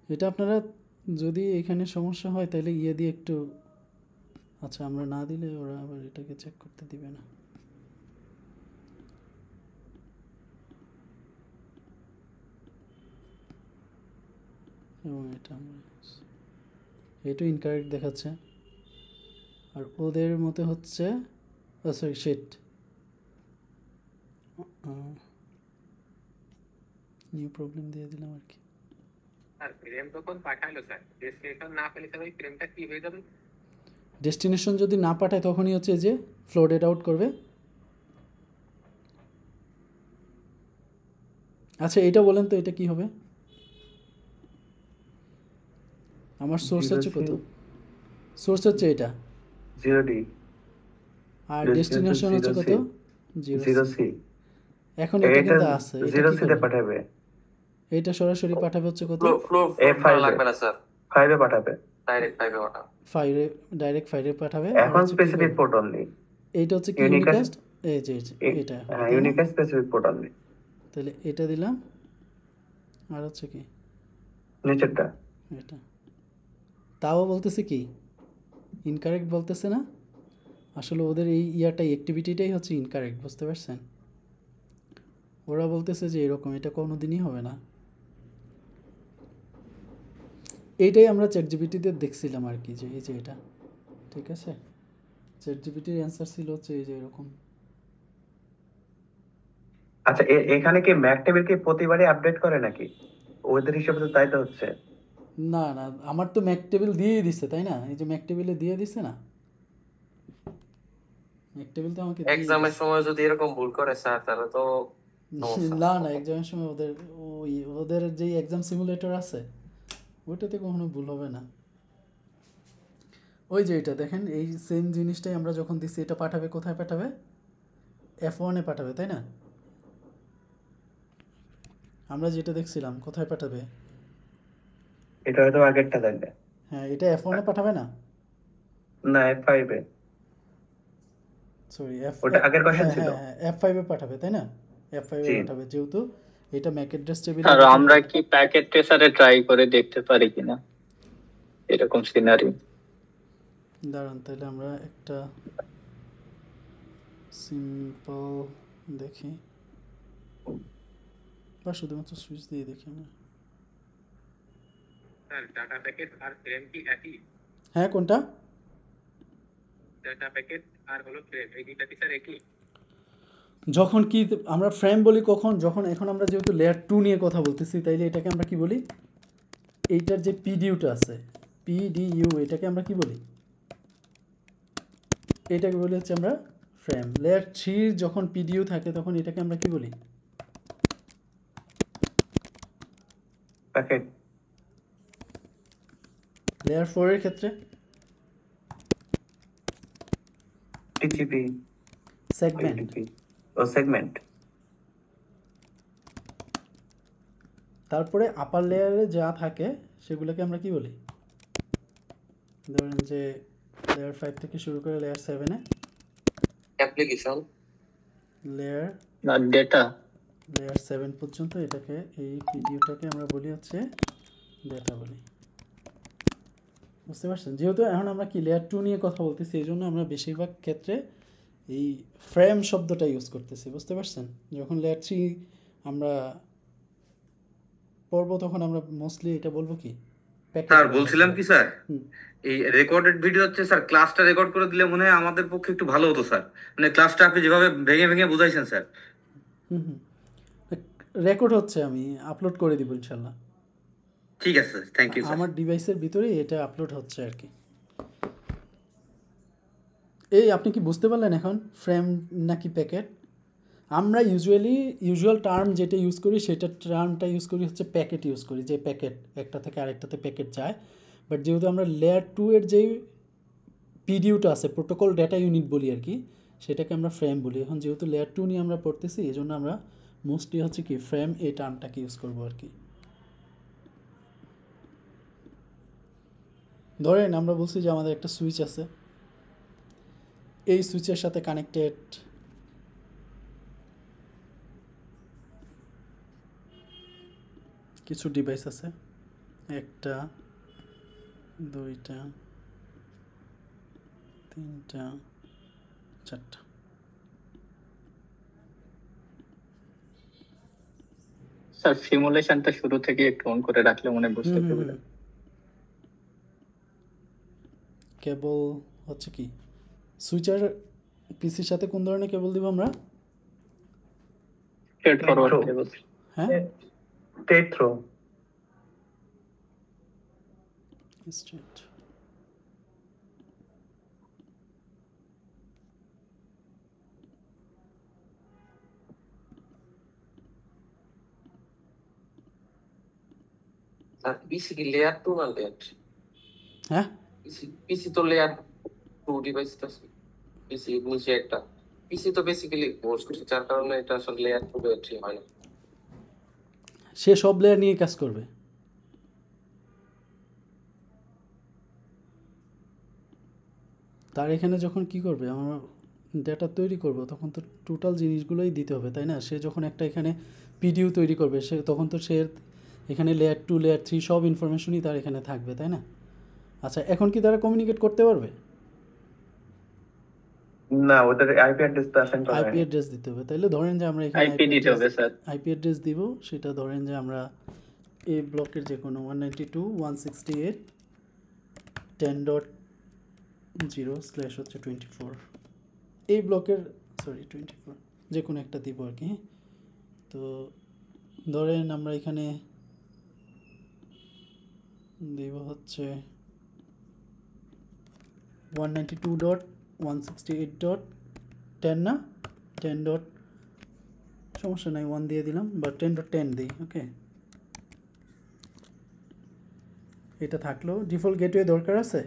এটা আপনারা যদি এখানে সমস্যা হয় তাহলে ইয়ে দিয়ে একটু আচ্ছা আমরা না দিলে ওরা আবার এটাকে চেক করতে দিবে না এবং এটা আমরা এটা ইনকারেক্ট দেখাচ্ছে আর ওদের মতে হচ্ছে সরি শিট নিউ প্রবলেম দিয়ে দিলাম আর কি আর ফ্রেম তখন পাঠাইলো স্যার ডেস্টিনেশন না পেলে স্যার ওই ফ্রেমটা কি হয়ে যাবে ডেস্টিনেশন যদি না পাঠায় তখনই হচ্ছে যে ফ্লোটেড আউট করবে আচ্ছা এটা বলেন তো এটা কি হবে আমার সোর্স হচ্ছে কত সোর্স হচ্ছে এটা 0D আর ডেস্টিনেশন হচ্ছে কত 0C। এখন এটা কিন্তু আছে এটা 0C তে পাঠাবে এটা সরাসরি পাঠাবে হচ্ছে কত ফ্লো F5 লাগবে না স্যার 5 এ পাঠাবে ডাইরেক্ট 5 এ পাঠাবো 5 এ ডাইরেক্ট 5 এ পাঠাবে এখন স্পেসিফিক পোর্ট অনলি। এইটা হচ্ছে কি Unicast- ইউনিকাস্ট এই যে এটা হ্যাঁ ইউনিকাস্ট স্পেসিফিক পোর্ট অনলি। তাহলে এটা দিলাম আর হচ্ছে কি নিচেরটা এটা তাও বলতেছে কি ইনকারেক্ট বলতেছে না আসলে ওদের এই ইয়াটাই অ্যাক্টিভিটিটাই হচ্ছে ইনকারেক্ট বুঝতে পারছেন ওরা বলতেছে যে এরকম এটা কোনো দিনই হবে না এইটাই আমরা চ্যাটজিপিটিতে দেখছিলাম আর কি যে এই যে এটা ঠিক আছে চ্যাটজিপিটির অ্যান্সার ছিল হচ্ছে এই যে এরকম আচ্ছা এখানে কি ম্যাক টেবিল কি প্রতিবারই আপডেট করে নাকি ওদের হিসেবে তো তাই তো হচ্ছে। না না আমার তো ম্যাক টেবিল দিয়েই দিছে তাই না এই যে ম্যাক টেবিলে দিয়ে দিছে না এক টেবিল তো আমাকে দিয়ে এক্সামের সময় যদি এরকম ভুল করে স্যার তাহলে তো সমস্যা। না না, এক্সামের সময় ওদের যেই এক্সাম সিমুলেটর আছে ওইটাতে কখনো ভুল হবে না। ওই যে এটা দেখেন, এই সেম জিনিসটাই আমরা যখন দিচ্ছি, এটা পাঠাবে কোথায় পাঠাবে? F1-এ পাঠাবে, তাই না? আমরা যেটা দেখছিলাম কোথায় পাঠাবে? এটা হয়তো আগেরটা থাকবে। হ্যাঁ, এটা F1-এ পাঠাবে না, না, F5 এ। সরি ওটা আগের কোশ্চেন ছিল। হ্যাঁ F5-এ পাঠাবে, তাই না? F5-এ জি। পাঠাবে, যেহেতু এটা ম্যাক অ্যাড্রেস টেবিলে। আর আমরা কি প্যাকেট ট্রেসারে ট্রাই করে দেখতে পারি কিনা এরকম সিনারি? দাঁড়ান, তাহলে আমরা একটা সিম্পল দেখি, বা শুধুমাত্র সুইচ দিয়ে দেখি আমরা। স্যার ডাটা প্যাকেট আর ফ্রেম কি একই? হ্যাঁ, কোনটা? ডাটা প্যাকেট আর হলো ফ্রেম, এই দুইটা কি স্যার একই? যখন কি আমরা ফ্রেম বলি কখন? যখন এখন আমরা যেহেতু লেয়ার 2 নিয়ে কথা বলতেছি, তাইলে এটাকে আমরা কি বলি? এইটার যে পিডিইউটা আছে, পিডিইউ, এটাকে আমরা কি বলি? এটাকে বলি হচ্ছে আমরা ফ্রেম। লেয়ার 3 যখন পিডিইউ থাকে তখন এটাকে আমরা কি বলি? প্যাকেট। লেয়ার 4 এর ক্ষেত্রে টিসিপি, সেগমেন্ট। ও সেগমেন্ট। তারপরে আপার লেয়ারে যা থাকে সেগুলোকে আমরা কি বলি? ধরেন যে লেয়ার 5 থেকে শুরু করে লেয়ার 7-এ অ্যাপ্লিকেশন, লেয়ার না ডেটা। লেয়ার 7 পর্যন্ত এটাকে, এই পিডিইউটাকে আমরা বলি হচ্ছে ডেটা বলি। বুঝতে পারছেন? যেহেতু এখন আমরা কি লেয়ার 2 নিয়ে কথা বলতেছি, এই জন্য আমরা বেশিরভাগ ক্ষেত্রে এই ফ্রেম শব্দটা ইউজ করতেছি। বুঝতে পারছেন? যখন লেয়ার 3 আমরা পড়বো তখন আমরা মোস্টলি এটা বলবো কি? স্যার বলছিলাম কি স্যার, হুম। এই রেকর্ডেড ভিডিও হচ্ছে স্যার, ক্লাসটা রেকর্ড করে দিলে মনে হয় আমাদের পক্ষে একটু ভালো হতো স্যার। মানে ক্লাসটা আপনি যেভাবে ভেঙে ভেঙে বুঝাইছেন স্যার। হুম হুম, রেকর্ড হচ্ছে, আমি আপলোড করে দিব ইনশাল্লাহ। ঠিক আছে স্যার, থ্যাংক ইউ স্যার। আমার ডিভাইসের ভিতরেই এটা আপলোড হচ্ছে আর কি। এই আপনি কি বুঝতে পারলেন এখন ফ্রেম নাকি প্যাকেট? আমরা ইউজুয়াল টার্ম যেটা ইউজ করি, সেটা টার্মটা ইউজ করি হচ্ছে প্যাকেট ইউজ করি, যে প্যাকেট একটা থেকে আরেকটাতে প্যাকেট যায়। বাট যেহেতু আমরা লেয়ার 2 এর যেই পিডিইউটা আছে, প্রোটোকল ডেটা ইউনিট বলি আর কি, সেটাকে আমরা ফ্রেম বলি। এখন যেহেতু লেয়ার 2 নিয়ে আমরা পড়তেছি, এই জন্য আমরা মোস্টলি হচ্ছে কি ফ্রেম এই টার্মটাকে ইউজ করবো আর কি। ধরেন আমরা বলছি যে আমাদের একটা সুইচ আছে, এই সুইচের সাথে কানেক্টেড কিছু ডিভাইস আছে, একটা, দুইটা, তিনটা, চারটা। স্যার সিমুলেশনটা শুরু থেকে একটু অন করে রাখলে মনে হয় বুঝতে পারবে। কেবল হচ্ছে কি সুইচের পিসির সাথে কোন ধরনের কেবল দিব আমরা? Straight forward Throw. কেবল। হ্যাঁ, স্টেট থ্রো। স্ট্রেট। স্যার পিসি কি লেয়ার 2 না লেয়ার 3? হ্যাঁ, পিসি তো লেয়ার 2 ডিভাইস তো আছে। পিসি নিচে একটা, পিসি তো বেসিক্যালি হোস্ট, যার কারণে এটা আসলে লেয়ার 2 লেয়ার 3 হয় না। সে সব লেয়ার নিয়ে কাজ করবে। তার এখানে যখন কি করবে, আমরা ডেটা তৈরি করব, তখন তো টোটাল জিনিসগুলোই দিতে হবে, তাই না? সে যখন একটা এখানে পিডিইউ তৈরি করবে, সে তখন তো সে এখানে লেয়ার 2 লেয়ার 3 সব ইনফরমেশনই তার এখানে থাকবে, তাই না? আচ্ছা, এখন কি তারা কমিউনিকেট করতে পারবে? না, ওদের আইপি অ্যাড্রেস তো অ্যাসাইন করা আইপি হয়নি। অ্যাড্রেস দিতে হবে। তাইলে ধরেন যে আমরা এখানে আইপি দিতে হবে স্যার। আইপি অ্যাড্রেস দিব, সেটা ধরেন যে আমরা এই ব্লকের যে কোনো 192.168.10.0/24 এই ব্লকের, সরি 24, যে কোনো একটা দিব আর কি। তো ধরেন আমরা এখানে দিব হচ্ছে 192.168.10 10 না 10 ডট সমস্যা নাই 1 দিয়ে দিলাম বা 10.10 দিই ওকে এটা থাকলো ডিফল্ট গেটওয়ে দরকার আছে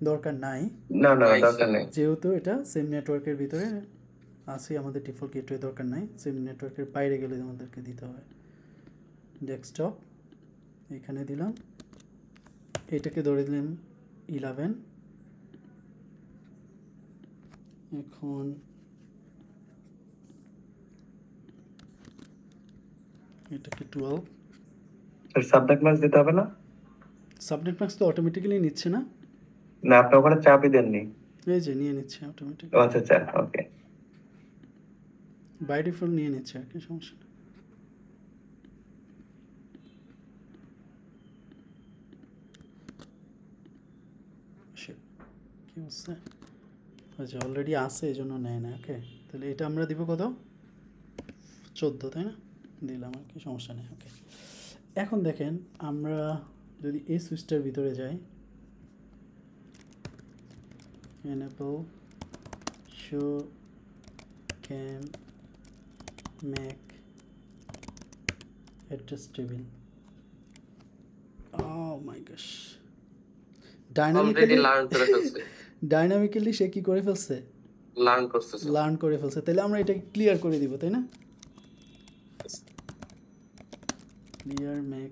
দরকার নাই না Nice, দরকার নেই। যেহেতু এটা সেম নেটওয়ার্কের ভিতরে আছে আমাদের ডিফল্ট গেটওয়ে দরকার নাই সেম নেটওয়ার্কের বাইরে গেলে আমাদেরকে দিতে হয় ডেস্কটপ এখানে দিলাম এটাকে ধরে দিলাম 11 এখন এটাকে 12 স্যার সাবনেট মাস্ক দিতে হবে না? সাবনেট মাস্ক তো অটোমেটিক্যালি নিচ্ছে না না আপনি ওখানে চাপই দেননি। এই যে নিয়ে নিচ্ছে অটোমেটিক ও আচ্ছা ওকে। বাই ডিফল্ট নিয়ে নিচ্ছে আর কি সমস্যা নেই Shit, কি হচ্ছে আচ্ছা অলরেডি আছে এই জন্য নেয় না ওকে তাহলে এটা আমরা দিব কত 14 তাই না দিলাম আর কি সমস্যা নেই ওকে এখন দেখেন আমরা যদি এই সুইচটার ভিতরে যাই enable show can make address table oh my gosh already learn করে ফেলছে ডাইনামিক্যালি সে কি করে ফেলছে লার্ন করছে স্যার লার্ন করে ফেলছে তাহলে আমরা এটাকে ক্লিয়ার করে দিব তাই না ক্লিয়ার মেক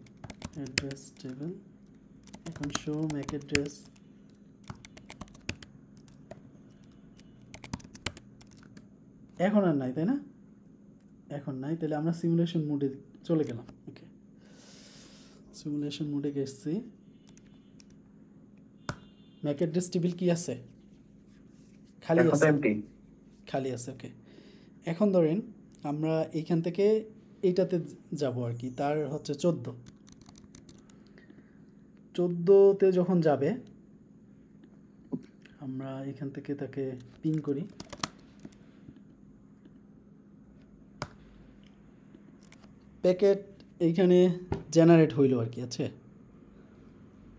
অ্যাড্রেস টেবিল এখন শো মেক অ্যাড্রেস এখন আর নাই তাই না এখন নাই তাহলে আমরা সিমুলেশন মোডে চলে গেলাম ওকে সিমুলেশন মোডে গেছি মেক অ্যাড্রেস টেবিল কি আছে খালি এখন তো আছে এমটি। খালি আছে ওকে এখন ধরেন আমরা এইখান থেকে এইটাতে যাব আর কি তার হচ্ছে 14তে যখন যাবে আমরা এখান থেকে তাকে পিং করি প্যাকেট এইখানে জেনারেট হইল আর কি আছে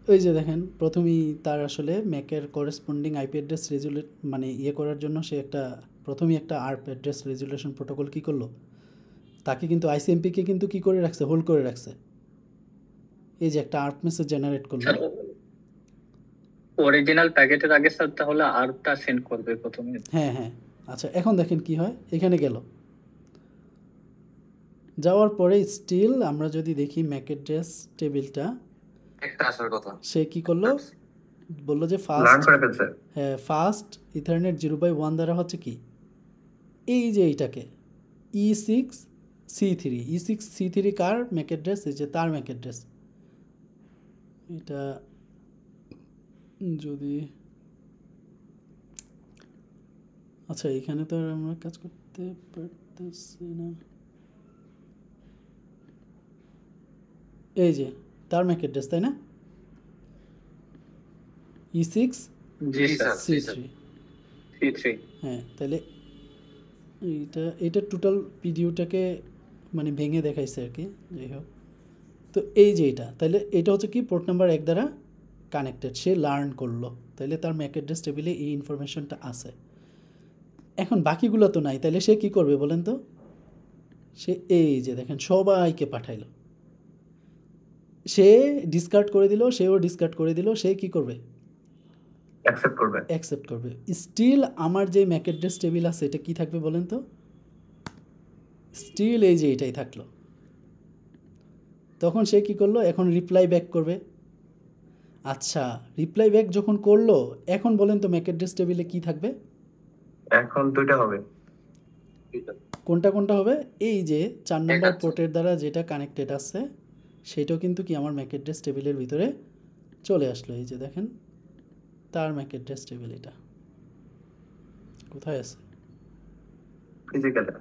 ওই যে দেখেন প্রথমেই তার আসলে ম্যাকের করেসপন্ডিং আইপি অ্যাড্রেস রেজুলেট মানে ইয়ে করার জন্য সে একটা প্রথমেই একটা আর্প অ্যাড্রেস রেজুলেশন প্রোটোকল কি করলো তাকে কিন্তু আইসিএমপিকে কিন্তু কি করে রাখছে হোল্ড করে রাখছে এই যে একটা আর্প মেসেজ জেনারেট করলো অরিজিনাল প্যাকেটের আগে স্যার তাহলে আরটা সেন্ড করবে প্রথমে হ্যাঁ হ্যাঁ আচ্ছা এখন দেখেন কি হয় এখানে গেল যাওয়ার পরে স্টিল আমরা যদি দেখি ম্যাক অ্যাড্রেস টেবিলটা একটা আসার কথা সে কি করলো বললো যে লার্ন ফার্স্ট করে ফেলছে। হ্যাঁ ফার্স্ট ইথারনেট 0/1 দ্বারা হচ্ছে কি এই যে এইটাকে E6C3 কার ম্যাক অ্যাড্রেস এই যে তার ম্যাক অ্যাড্রেস এটা যদি আচ্ছা এখানে তো আর আমরা কাজ করতে পারতেছি না এই যে তার ম্যাক অ্যাড্রেস তাই না E6 জি স্যার C3 C3 হ্যাঁ তাহলে এইটা টোটাল পিডিউটাকে মানে ভেঙে দেখাইছে আর কি যাই হোক তো এই যে এটা তাহলে এটা হচ্ছে কি পোর্ট নাম্বার 1 দ্বারা কানেক্টেড সে লার্ন করলো তাহলে তার ম্যাক অ্যাড্রেস টেবিলে এই ইনফরমেশনটা আছে এখন বাকিগুলো তো নাই তাহলে সে কি করবে বলেন তো সে এই যে দেখেন সবাইকে পাঠাইলো সে ডিসকার্ড করে দিল সেও ডিসকার্ড করে দিল সে কি করবে অ্যাকসেপ্ট করবে স্টিল আমার যে ম্যাক অ্যাড্রেস টেবিল আছে এটা কি থাকবে বলেন তো স্টিল এই যে এটাই থাকলো তখন সে কি করলো এখন রিপ্লাই ব্যাক করবে আচ্ছা রিপ্লাই ব্যাক যখন করলো এখন বলেন তো ম্যাক অ্যাড্রেস টেবিলে কি থাকবে এখন দুইটা হবে কোনটা কোনটা হবে এই যে 4 নম্বর পোর্টের দ্বারা যেটা কানেক্টেড আছে সেটাও কিন্তু কি আমার ম্যাক অ্যাড্রেস টেবিলের ভিতরে চলে আসলো এই যে দেখেন তার ম্যাক অ্যাড্রেস টেবিল এটা কোথায় আছে ফিজিক্যালি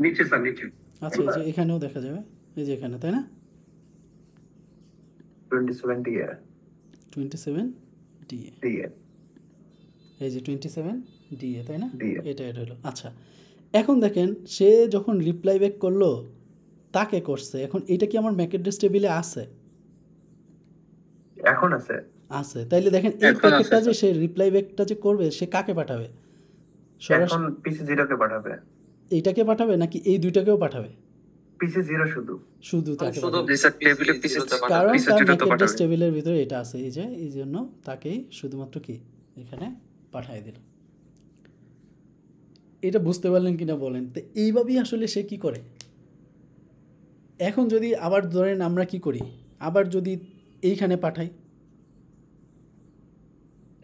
নিচে স্যার নিচে আচ্ছা এই যে এখানেও দেখা যাবে এই যে এখানে তাই না 27 DA 27 DA এই যে 27 DA তাই না DA এটা হলো আচ্ছা এখন দেখেন সে যখন রিপ্লাই ব্যাক করলো তাকে করছে এখন এটা কি আমার ম্যাক অ্যাড্রেস টেবিলে আছে এখন আছে। আছে, তাইলে দেখেন এই এখন আছে প্যাকেটটা যে স্যার। সে রিপ্লাই ব্যাকটা যে করবে সে কাকে পাঠাবে? এখন সরাসরি PC0 কে পাঠাবে। এইটাকে পাঠাবে নাকি এই দুইটাকেও পাঠাবে? PC0 শুধু। শুধু তাকে শুধু পাঠাবে, জি স্যার, টেবিলে PC0 তে পাঠাবে। কারণ পিসের তার জন্য ম্যাক তো অ্যাড্রেস পাঠাবে। টেবিলের ভিতরে এটা আছে, এই যে এই জন্য তাকেই শুধুমাত্র কি এখানে পাঠিয়ে দিল। এটা বুঝতে পারলেন কিনা বলেন? তো এইভাবেই আসলে সে কি করে। এখন যদি আবার ধরেন আমরা কি করি, আবার যদি এইখানে পাঠাই,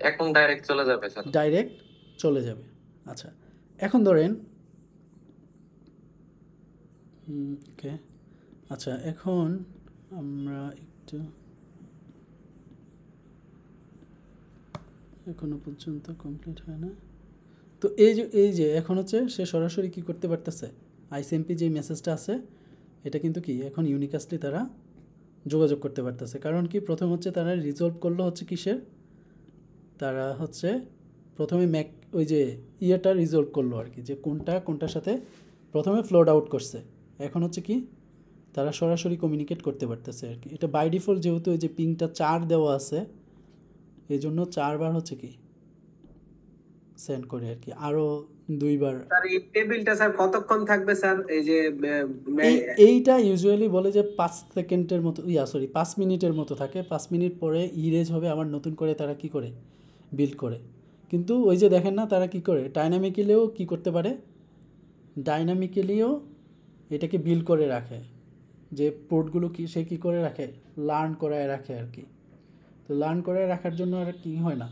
এখন ডাইরেক্ট চলে যাবে স্যার। ডাইরেক্ট চলে যাবে। আচ্ছা, এখন ধরেন ওকে, আচ্ছা এখন আমরা একটু এখনো পর্যন্ত কমপ্লিট হয় না। তো এই যে এখন হচ্ছে সে সরাসরি কি করতে পারতেছে, আইসিএমপি যে মেসেজটা আছে এটা কিন্তু কি এখন ইউনিকাস্টলি তারা যোগাযোগ করতে পারতেছে। কারণ কি, প্রথম হচ্ছে তারা রিজলভ করলো হচ্ছে কিসের, তারা হচ্ছে প্রথমে ম্যাক ওই যে ইয়েটা রিজলভ করলো আর কি, যে কোনটার সাথে প্রথমে ফ্লোড আউট করছে। এখন হচ্ছে কি তারা সরাসরি কমিউনিকেট করতে পারতেছে আর কি। এটা বাই ডিফল্ট যেহেতু ওই যে পিংটা 4 দেওয়া আছে, এই জন্য 4 বার হচ্ছে কি সেন্ড করে আর কি, আরও 2 বার। স্যার এই টেবিলটা স্যার কতক্ষণ থাকবে স্যার? এই যে এইটা ইউজুয়ালি বলে যে 5 সেকেন্ডের মতো, 5 মিনিটের মতো থাকে। 5 মিনিট পরে ইরেজ হবে, আবার নতুন করে তারা কি করে বিল্ড করে। কিন্তু ওই যে দেখেন না তারা কি করে ডাইনামিক্যালিও কি করতে পারে, ডাইনামিক্যালিও এটাকে বিল্ড করে রাখে, যে পোর্টগুলো কি সে কী করে রাখে, লার্ন করায় রাখে আর কি। তো লার্ন করায় রাখার জন্য আর কি হয় না,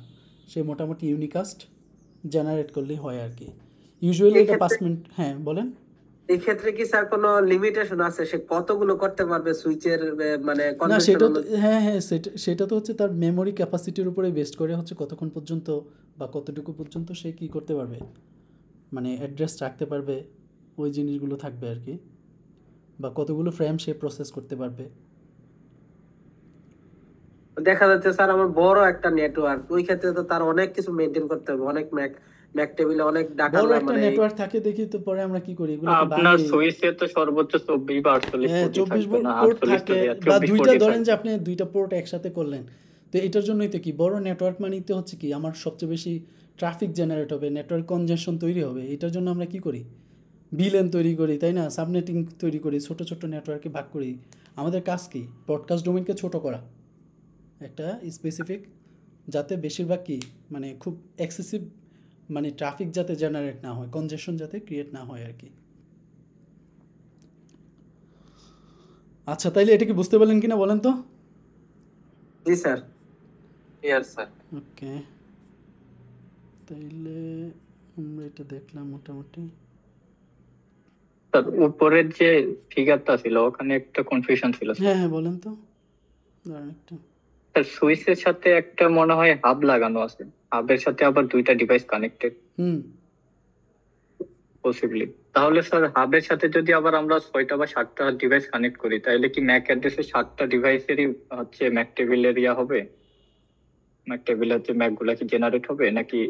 সে মোটামুটি ইউনিকাস্ট জেনারেট করলেই হয় আর কি। ইউজুয়ালি এটা 5 মিনিট। হ্যাঁ বলেন। এই ক্ষেত্রে কি স্যার কোনো লিমিটেশন আছে, সে কতগুলো করতে পারবে সুইচের মানে না কনভেনশন সেটা তো অনুযায়ী? হ্যাঁ সেটা তো হচ্ছে তার মেমোরি ক্যাপাসিটির উপরে বেস্ট করে হচ্ছে কতক্ষণ পর্যন্ত বা কতটুকু পর্যন্ত সে কী করতে পারবে, মানে অ্যাড্রেস রাখতে পারবে, ওই জিনিসগুলো থাকবে আর কি, বা কতগুলো ফ্রেম সে প্রসেস করতে পারবে। দেখা যাচ্ছে স্যার আমার বড় একটা নেটওয়ার্ক, ওই ক্ষেত্রে তো তার অনেক কিছু মেনটেন করতে হবে, অনেক ম্যাক ম্যাক টেবিলে অনেক ডাটা বড় একটা মানে নেটওয়ার্ক থাকে দেখি, তো পরে আমরা কি করি এগুলোকে আপনার ভাঙি। সুইচে তো সর্বোচ্চ 24 বা 48 হ্যাঁ, পোর্টই 24 থাকবে না, পোর্ট 48 থাকে, তো বা 24 দুইটা পোর্টই ধরেন যে থাকবে। আপনি দুইটা পোর্ট একসাথে করলেন। তো এটার জন্যই তো কি বড় নেটওয়ার্ক মানেই তো হচ্ছে কি আমার সবচেয়ে বেশি ট্রাফিক জেনারেট হবে, নেটওয়ার্ক কনজেশন তৈরি হবে। এটার জন্য আমরা কি করি, বিলেন তৈরি করি, তাই না, সাবনেটিং তৈরি করি, ছোট ছোট নেটওয়ার্কে ভাগ করি। আমাদের কাজ কি, ব্রডকাস্ট ডোমেনকে ছোট করা, একটা স্পেসিফিক, যাতে বেশিরভাগ কি মানে খুব এক্সেসিভ, মানে ট্রাফিক যাতে জেনারেট না হয়, কনজেশন যাতে ক্রিয়েট না হয় আর কি। আচ্ছা, তাইলে এটা কি বুঝতে পারলেন কিনা বলেন তো? জি স্যার। Clear sir. ওকে, তাইলে আমরা এটা দেখলাম মোটামুটি। তার উপরের যে ফিগারটা ছিল ওখানে একটা কনফিউশন ছিল স্যার। হ্যাঁ হ্যাঁ বলেন তো, দাঁড়ান একটু। তার সুইচের সাথে একটা মনে হয় হাব লাগানো আছে, হাবের সাথে আবার দুইটা ডিভাইস কানেক্টেড পসিবলি। তাহলে স্যার হাবের সাথে যদি আবার আমরা 6টা বা 7টা ডিভাইস কানেক্ট করি, তাহলে কি ম্যাক অ্যাড্রেসে 7টা ডিভাইসেরই হচ্ছে ম্যাক টেবিল এরিয়া হবে? ম্যাক টেবিল হচ্ছে ম্যাক গুলা কি জেনারেট হবে নাকি?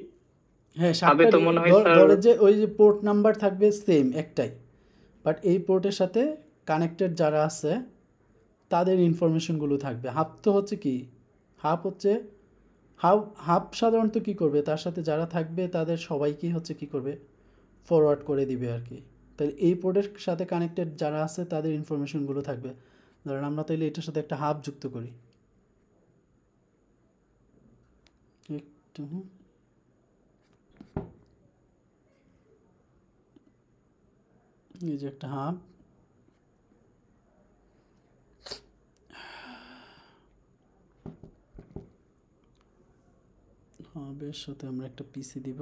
হ্যাঁ, হাবে 7টা তো মনে হয় স্যার ধরে যে ওই যে পোর্ট নাম্বার থাকবে সেম একটাই, বাট এই পোর্টের সাথে কানেক্টেড যারা আছে তাদের ইনফরমেশনগুলো থাকবে। হাব তো হচ্ছে কি, হাব হচ্ছে হাব সাধারণত কি করবে, তার সাথে যারা থাকবে তাদের সবাইকেই হচ্ছে কি করবে, ফরওয়ার্ড করে দিবে আর কি। তাহলে এই পোর্টের সাথে কানেক্টেড যারা আছে তাদের ইনফরমেশনগুলো থাকবে। ধরেন আমরা তাইলে এটার সাথে একটা হাব যুক্ত করি একটু, এই যে একটা হাব, হাবের সাথে আমরা একটা পিসি দিব।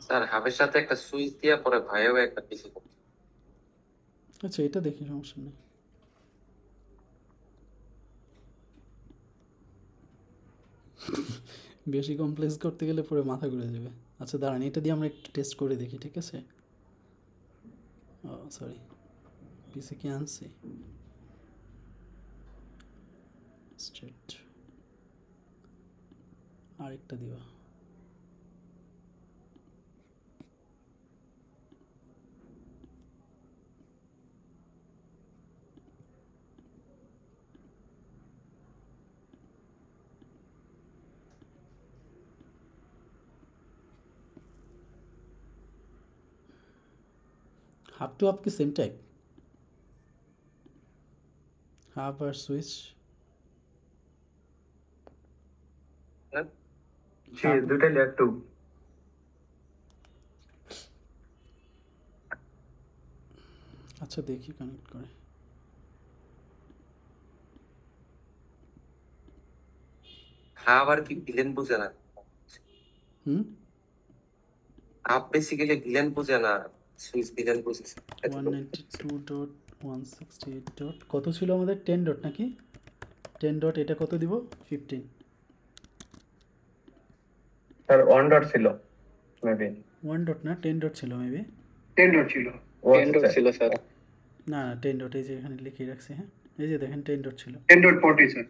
স্যার হাবের সাথে একটা সুইচ দিয়া পরে ভাইও একটা পিসি করতে। আচ্ছা, এটা দেখি, সমস্যা নেই। বেশি কমপ্লেক্স করতে গেলে পুরো মাথা ঘুরে যাবে। আচ্ছা দাঁড়ান, এটা দিয়ে আমরা একটু টেস্ট করে দেখি, ঠিক আছে? ও সরি, পিসি কি আনছি স্ট্রেট, আরেকটা দিবা। হাব টু হাব কি সেম টাইপ? হাব আর সুইচ জি দুইটাই লেয়ার 2। আচ্ছা দেখি কানেক্ট করে। আবার কি ভিলেন বুঝে না, হুম আপ বেসিক্যালি ভিলেন বুঝে না, সুইচ ভিলেন বুঝেছে। 192.168 ডট কত ছিল আমাদের? 10 ডট নাকি? 10 ডট এটা কত দিব? 15। স্যার 1 ডট ছিল মেবি। 1 ডট না 10 ডট ছিল মেবি। 10 ডট ছিল। ও 10 ডট ছিল স্যার। না না 10 ডট এই যে এখানে লিখে রাখছি। হ্যাঁ এই যে দেখেন 10 ডট ছিল। 10 ডট 40 স্যার।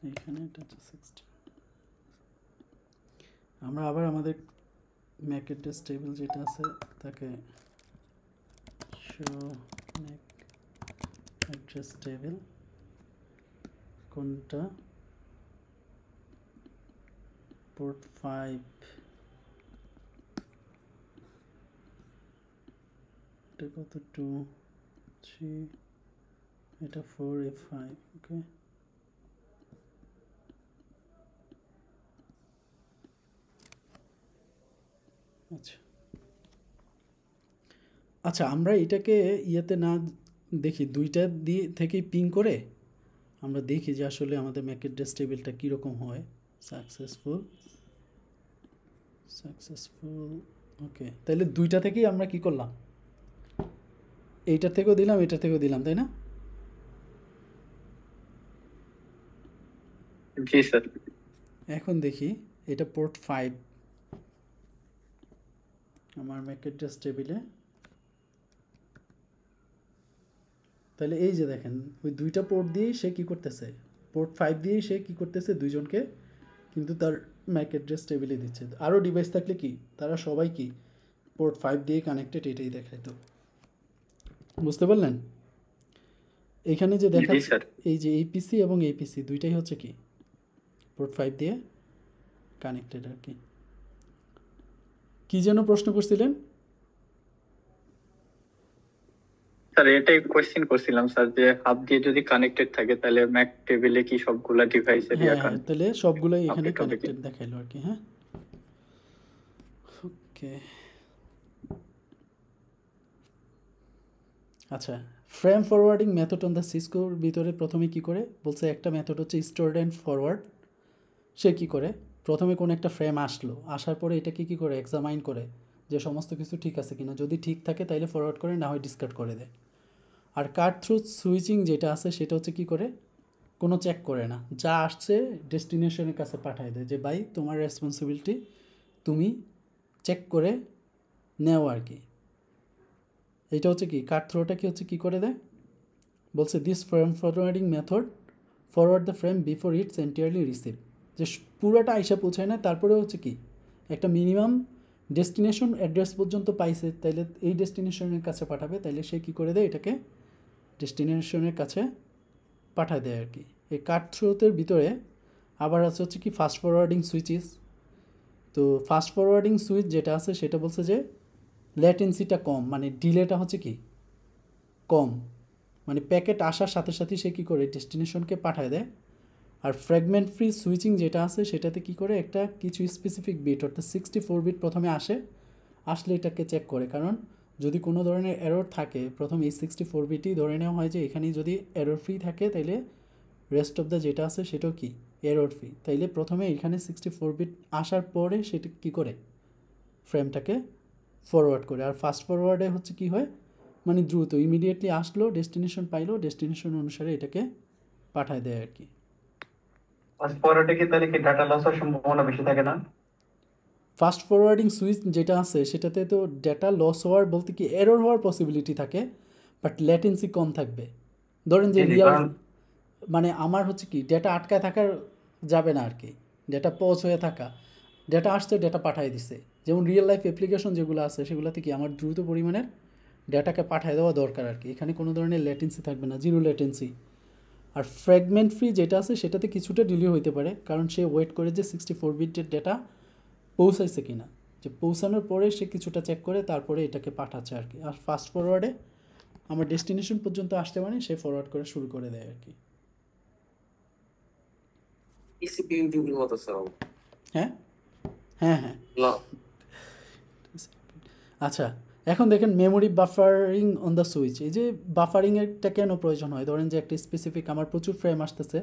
এইখানে এটা হচ্ছে 60। আমরা আবার আমাদের ম্যাক অ্যাড্রেস টেবিল যেটা আছে তাকে শো ম্যাক অ্যাড্রেস টেবিল কোনটা? পোর্ট 5 এটা কত? 2 3 এটা 4A5 ওকে। আচ্ছা আচ্ছা আমরা এটাকে ইয়েতে না দেখি, দুইটা দিয়ে থেকেই পিং করে আমরা দেখি যে আসলে আমাদের ম্যাক অ্যাড্রেস টেবিলটা কীরকম হয়। সাকসেসফুল ওকে, তাহলে দুইটা থেকেই আমরা কি করলাম, এইটা থেকেও দিলাম এটা থেকেও দিলাম, তাই না? জি স্যার। এখন দেখি এটা পোর্ট 5 আমার ম্যাক অ্যাড্রেস টেবিলে। তাহলে এই যে দেখেন ওই দুইটা পোর্ট দিয়েই সে কি করতেছে, পোর্ট 5 দিয়েই সে কি করতেছে দুইজনকে কিন্তু তার ম্যাক অ্যাড্রেস টেবিলে দিচ্ছে। আরও ডিভাইস থাকলে কি তারা সবাই কি পোর্ট 5 দিয়ে কানেক্টেড, এটাই দেখাইতো। বুঝতে পারলেন? এখানে যে দেখাচ্ছে এই যে এপিসি এবং এপিসি দুইটাই হচ্ছে কি পোর্ট 5 দিয়ে কানেক্টেড আর কি। কি যেন প্রশ্ন করছিলেন স্যার? এটাই কোশ্চেন করছিলাম স্যার, যে হাব দিয়ে যদি কানেক্টেড থাকে তাহলে ম্যাক টেবিলে কি সবগুলা ডিভাইসের তাহলে সবগুলাই এখানে কানেক্টেড দেখাইলো আর কি। হ্যাঁ ওকে আচ্ছা, frame forwarding method on the সিসকোর ভিতরে প্রথমে কি করে বলছে, একটা মেথড হচ্ছে স্টোর অ্যান্ড ফরওয়ার্ড। সে কি করে প্রথমে কোনো একটা ফ্রেম আসলো, আসার পরে এটাকে কি করে এক্সামাইন করে যে সমস্ত কিছু ঠিক আছে কিনা, যদি ঠিক থাকে তাহলে ফরওয়ার্ড করে, না হয় ডিসকার্ড করে দেয়। আর কাট থ্রু সুইচিং যেটা আছে সেটা হচ্ছে কি করে কোনো চেক করে না, যা আসছে ডেস্টিনেশনের কাছে পাঠায় দেয় যে ভাই তোমার রেসপন্সিবিলিটি, তুমি চেক করে নেও আর কি। এটা হচ্ছে কি কাট থ্রোটা কি হচ্ছে কি করে দেয় বলছে, this frame forwarding method forward the frame before it's entirely receive, যে পুরোটা আইসা পৌঁছায় না, তারপরে হচ্ছে কি একটা মিনিমাম ডেস্টিনেশন অ্যাড্রেস পর্যন্ত পাইছে, তাইলে এই ডেস্টিনেশনের কাছে পাঠাবে, তাইলে সে কী করে দেয় এটাকে ডেস্টিনেশনের কাছে পাঠায় দেয় আর কি। এই কাট থ্রোতের ভিতরে আবার আছে হচ্ছে কি ফাস্ট ফরওয়ার্ডিং সুইচিস। তো ফাস্ট ফরওয়ার্ডিং সুইচ যেটা আছে সেটা বলছে যে ল্যাটেন্সিটা কম, মানে ডিলেটা হচ্ছে কি কম, মানে প্যাকেট আসার সাথে সাথে সে কী করে ডেস্টিনেশনকে পাঠায় দেয়। আর ফ্র্যাগমেন্ট ফ্রি সুইচিং যেটা আছে সেটাতে কি করে একটা কিছু স্পেসিফিক বিট অর্থাৎ 64 বিট প্রথমে আসলে এটাকে চেক করে, কারণ যদি কোনো ধরনের এরর থাকে প্রথম এই 64 বিটই ধরে নেওয়া হয় যে এখানে যদি এরর ফ্রি থাকে তাইলে রেস্ট অফ দ্য যেটা আছে সেটাও কি এরর ফ্রি, তাইলে প্রথমে এখানে 64 বিট আসার পরে সেটা কি করে ফ্রেমটাকে ফরওয়ার্ড করে। আর ফাস্ট ফরওয়ার্ডে হচ্ছে কি হয় মানে দ্রুত ইমিডিয়েটলি আসলো, ডেস্টিনেশন পাইলো, ডেস্টিনেশন অনুসারে এটাকে পাঠায় দেয় আর কি। ফাস্ট ফরওয়ার্ডে কি তাহলে কি ডাটা লস হওয়ার সম্ভাবনা বেশি থাকে না? ফাস্ট ফরওয়ার্ডিং সুইচ যেটা আছে সেটাতে তো ডেটা লস হওয়ার বলতে কি এরর হওয়ার পসিবিলিটি থাকে, বাট ল্যাটেন্সি কম থাকবে। ধরেন যে রিয়াল মানে আমার হচ্ছে কি ডেটা আটকায় থাকার যাবে না আর কি, ডেটা পজ হয়ে থাকা, ডেটা আসছে ডেটা পাঠিয়ে দিছে, যেমন রিয়েল লাইফ অ্যাপ্লিকেশন যেগুলো আছে সেগুলোতে কি আমার দ্রুত পরিমাণের ডেটাকে পাঠিয়ে দেওয়া দরকার আর কি। এখানে কোনো ধরনের ল্যাটেন্সি থাকবে না, জিরো ল্যাটেন্সি। আর ফ্র্যাগমেন্ট ফ্রি যেটা আছে সেটাতে কিছুটা ডিলে হইতে পারে, কারণ সে ওয়েট করে যে 64 বিটের ডেটা পৌঁছাইছে কিনা, যে পৌঁছানোর পরে সে কিছুটা চেক করে তারপরে এটাকে পাঠাচ্ছে আর কি। আর ফাস্ট ফরওয়ার্ডে আমার ডেস্টিনেশন পর্যন্ত আসতে মানে সে ফরওয়ার্ড করে শুরু করে দেয় আর কি। পিসিপি ইউটিউবের মতো স্যার। হ্যাঁ হ্যাঁ হ্যাঁ না আচ্ছা, এখন দেখেন memory buffering on the switch. এই যে বাফারিংয়েরটা কেন প্রয়োজন হয়, ধরেন যে একটা স্পেসিফিক আমার প্রচুর ফ্রেম আসতেছে,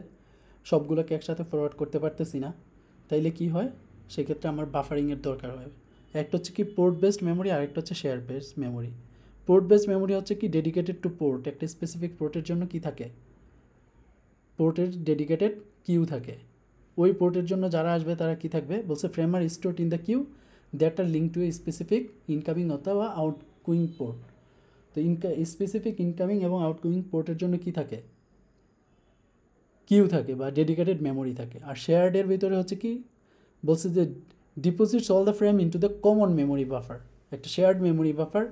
সবগুলোকে একসাথে ফরওয়ার্ড করতে পারতেছি না, তাইলে কি হয়, সেক্ষেত্রে আমার বাফারিংয়ের দরকার হয়। একটা হচ্ছে কি পোর্ট বেসড মেমোরি, আর একটা হচ্ছে share based memory. Port based memory হচ্ছে কি ডেডিকেটেড টু পোর্ট, একটা স্পেসিফিক পোর্টের জন্য কি থাকে, পোর্টের ডেডিকেটেড কিউ থাকে। ওই পোর্টের জন্য যারা আসবে তারা কি থাকবে বলছে, frame are stored in the queue that are link to a specific incoming অথবা আউটগোয়িং পোর্ট। তো স্পেসিফিক ইনকামিং এবং আউটগোয়িং পোর্টের জন্য কি থাকে, কিউ থাকে বা ডেডিকেটেড মেমোরি থাকে। আর শেয়ার্ডের ভিতরে হচ্ছে কি বলছে যে deposits all the frame into the common memory buffer, একটা শেয়ার্ড মেমোরি বাফার।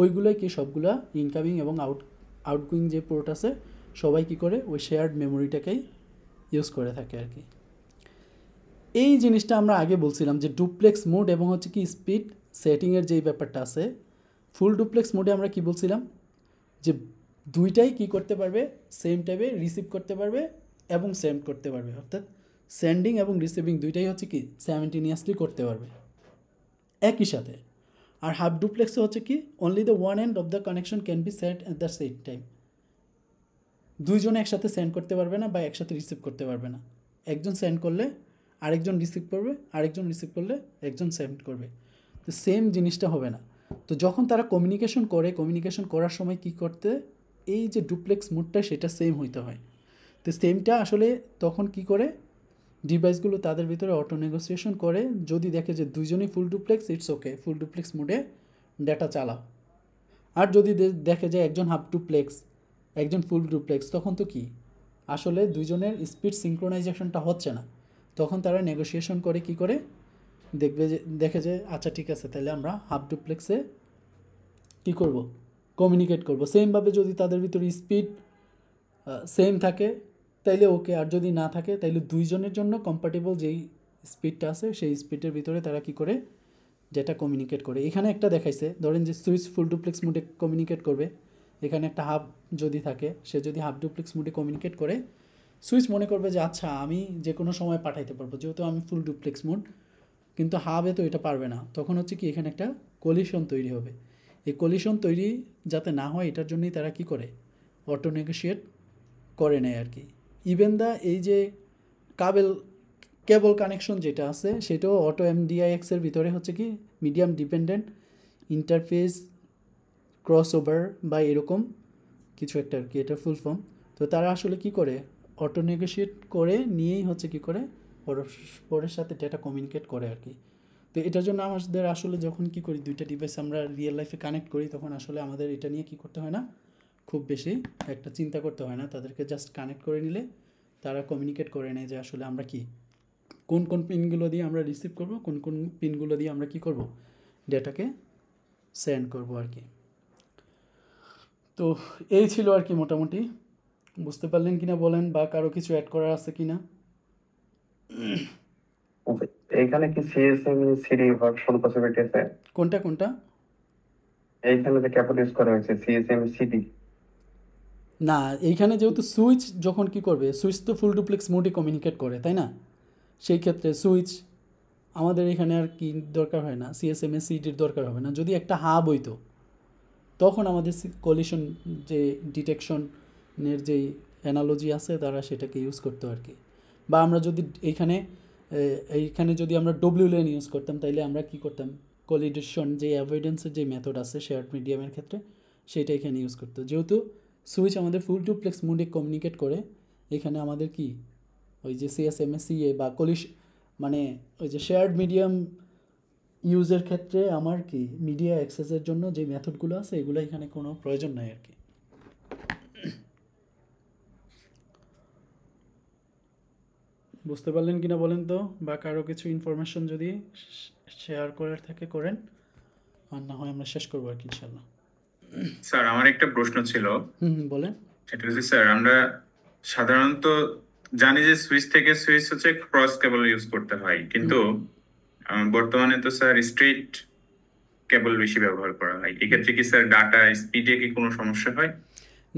ওইগুলোই কি সবগুলা ইনকামিং এবং আউটগোয়িং যে পোর্ট আছে সবাই কি করে ওই শেয়ার্ড মেমোরিটাকেই ইউজ করে থাকে আর কি। এই জিনিসটা আমরা আগে বলছিলাম যে ডুপ্লেক্স মোড এবং হচ্ছে কি স্পিড সেটিংয়ের যেই ব্যাপারটা আছে, ফুল ডুপ্লেক্স মোডে আমরা কি বলছিলাম যে দুইটাই কি করতে পারবে, সেম টাইমে রিসিভ করতে পারবে এবং সেন্ড করতে পারবে, অর্থাৎ সেন্ডিং এবং রিসিভিং দুইটাই হচ্ছে কি সাইমেন্টেনিয়াসলি করতে পারবে একই সাথে। আর হাফ ডুপ্লেক্সে হচ্ছে কি only the one end of the connection can be set at the same time. দুইজনে একসাথে সেন্ড করতে পারবে না বা একসাথে রিসিভ করতে পারবে না, একজন সেন্ড করলে আরেকজন রিসিভ করবে, আরেকজন রিসিভ করলে একজন সেন্ড করবে, তো সেম জিনিসটা হবে না। তো যখন তারা কমিউনিকেশন করে, কমিউনিকেশন করার সময় কি করতে, এই যে ডুপ্লেক্স মোডটা সেটা সেম হইতে হয়। তো সেমটা আসলে তখন কি করে ডিভাইসগুলো তাদের ভিতরে অটো নেগোসিয়েশন করে, যদি দেখে যে দুইজনই full duplex, it's okay, full duplex মোডে ডেটা চালাও। আর যদি দেখে যে একজন হাফ ডুপ্লেক্স একজন ফুল ডুপ্লেক্স, তখন তো কি আসলে দুইজনের স্পিড সিঙ্ক্রোনাইজেশনটা হচ্ছে না, তখন তারা নেগোসিয়েশন করে কি করে দেখে যে আচ্ছা ঠিক আছে, তাহলে আমরা হাফ ডুপ্লেক্সে কী করব, কমিউনিকেট করব। সেমভাবে যদি তাদের ভিতরে স্পিড সেম থাকে তাইলে ওকে, আর যদি না থাকে তাইলে দুইজনের জন্য কম্পার্টেবল যেই স্পিডটা আছে সেই স্পিডের ভিতরে তারা কি করে যেটা কমিউনিকেট করে। এখানে একটা দেখাইছে, ধরেন যে সুইচ ফুল ডুপ্লেক্স মোডে কমিউনিকেট করবে, এখানে একটা হাফ যদি থাকে, সে যদি হাফ ডুপ্লেক্স মোডে কমিউনিকেট করে, সুইচ মনে করবে যে আচ্ছা আমি যে কোনো সময় পাঠাইতে পারবো, যেহেতু আমি ফুল ডুপ্লেক্স মোড, কিন্তু হাবে তো এটা পারবে না। তখন হচ্ছে কি এখানে একটা কলিশন তৈরি হবে। এই কলিশন তৈরি যাতে না হয় এটার জন্যই তারা কি করে অটো নেগোশিয়েট করে নেয় আর কি। ইভেন দা এই যে কেবল কানেকশন যেটা আছে সেটাও অটো এমডিআইএক্সের ভিতরে হচ্ছে কি medium dependent interface cross over বা এরকম কিছু একটা আর কি, এটা ফুল ফর্ম। তো তারা আসলে কি করে অটো নেগোশিয়েট করে নিয়েই হচ্ছে কি করে পরের সাথে ডেটা কমিউনিকেট করে আর কি। তো এটার জন্য আমাদের আসলে যখন কি করি দুইটা ডিভাইস আমরা রিয়েল লাইফে কানেক্ট করি, তখন আসলে আমাদের এটা নিয়ে কি করতে হয় না, খুব বেশি একটা চিন্তা করতে হয় না, তাদেরকে জাস্ট কানেক্ট করে নিলে তারা কমিউনিকেট করে নেয় যে আসলে আমরা কি কোন কোন পিনগুলো দিয়ে আমরা রিসিভ করব, কোন কোন পিনগুলো দিয়ে আমরা কি করব ডেটাকে সেন্ড করব আর কি। তো এই ছিল আর কি, মোটামুটি বুঝতে পারলেন কিনা বলেন, বা কারো কিছু অ্যাড করার আছে কিনা। এইখানে কি সিএসএম সিডি হওয়ার কোনো পসিবিলিটি আছে? কোনটা কোনটা? এইখানে যে ক্যাপল ইউজ করা হয়েছে সিএসএম সিডি। না, এইখানে যেহেতু সুইচ যখন কি করবে, সুইচ তো ফুল ডুপ্লেক্স মোডে কমিউনিকেট করে, তাই না? সেই ক্ষেত্রে সুইচ আমাদের এখানে আর কি দরকার হয় না, সিএসএমএ সিডির দরকার হবে না। যদি একটা হাব হইতো তখন আমাদের কলিশন যে ডিটেকশনের যেই অ্যানালজি আছে তারা সেটাকে ইউজ করতো আর কি। বা আমরা যদি এইখানে যদি আমরা ডব্লিউএলএন ইউজ করতাম তাইলে আমরা কি করতাম, কলিশন যে অ্যাভয়েডেন্সের যে মেথড আছে শেয়ার্ড মিডিয়ামের ক্ষেত্রে সেটা এখানে ইউজ করতো। যেহেতু সুইচ আমাদের ফুল ডুপ্লেক্স মোডে কমিউনিকেট করে, এখানে আমাদের কি ওই যে সিএসএমএসিএ বা মানে ওই যে শেয়ার্ড মিডিয়াম ইউজের ক্ষেত্রে আমার কি মিডিয়া অ্যাক্সেসের জন্য যে মেথডগুলো আছে এগুলো এখানে কোনো প্রয়োজন নাই আর কি। বুঝতে পারলেন কিনা বলেন তো, বা কারো কিছু ইনফরমেশন যদি শেয়ার করার থাকে করেন, আর না হয় আমরা শেষ করবো আর কি ইনশাল্লাহ। স্যার আমার একটা প্রশ্ন ছিল। বলেন। সেটা হচ্ছে স্যার আমরা সাধারণত জানি যে সুইচ থেকে সুইচ হচ্ছে ক্রস কেবল ইউজ করতে হয়, কিন্তু বর্তমানে তো স্যার স্ট্রেট কেবল বেশি ব্যবহার করা হয়। এক্ষেত্রে কি স্যার ডাটা স্পিডে কি কোনো সমস্যা হয়?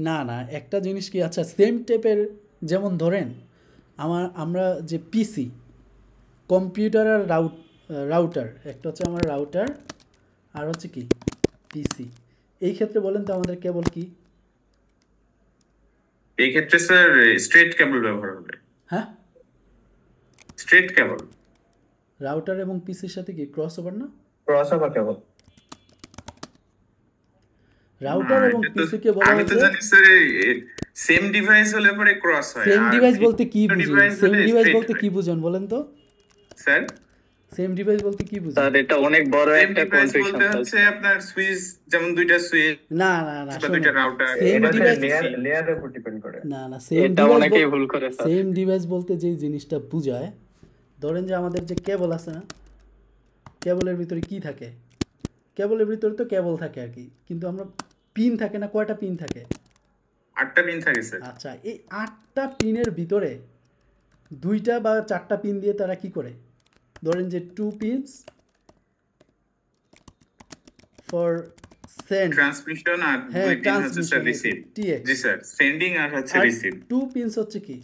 না না, একটা জিনিস কি, আচ্ছা সেম টাইপের, যেমন ধরেন আমরা যে পিসি, কম্পিউটার আর রাউটার, একটা হচ্ছে আমার রাউটার আর হচ্ছে কি পিসি, এই ক্ষেত্রে বলেন তো আমাদের কেবল কি? এই ক্ষেত্রে স্যার স্ট্রেট কেবল ব্যবহার হবে। হ্যাঁ, স্ট্রেট কেবল। রাউটার এবং পিসির সাথে কি ক্রস ওভার না? ক্রসওভার কেবল। রাউটার এবং পিসিকে বলা আমি তো হচ্ছে জানি স্যার সেম ডিভাইস হলে পরে ক্রস হয়। সেম ডিভাইস বলতে কি বুঝেন? device সেম হলে ডিভাইস straight বলতে হয়। কি বুঝেন বলেন তো? স্যার সেম ডিভাইস বলতে কি বুঝেন? স্যার এটা অনেক বড় সেম একটা ডিভাইস কনফিউশন বলতে হচ্ছে আপনার সুইচ, যেমন দুইটা সুইচ না না না, বা দুইটা শোনো, রাউটার। সেম এটা ডিভাইস, লেয়ারের উপর ডিপেন্ড করে। না না, সেম এটা অনেকেই ভুল করে স্যার। সেম ডিভাইস বলতে যেই জিনিসটা বোঝায়, ধরেন যে আমাদের যে কেবল আছে না, কেবলের ভিতরে কি থাকে? কেবলের ভিতরে তো কেবল থাকে আর কি, কিন্তু আমরা পিন থাকে না, কয়টা পিন থাকে? 8টা পিন থাকে স্যার। আচ্ছা, এই 8টা পিনের ভিতরে 2টা বা 4টা পিন দিয়ে তারা কি করে? ধরেন যে 2 পিনস ফর সেন্ড, ট্রান্সমিশন আর হ্যাঁ, দুই পিন হচ্ছে স্যার ট্রান্সমিশন রিসিভ। TX, জি স্যার, সেন্ডিং আর হচ্ছে আর রিসিভ 2 পিনস হচ্ছে কি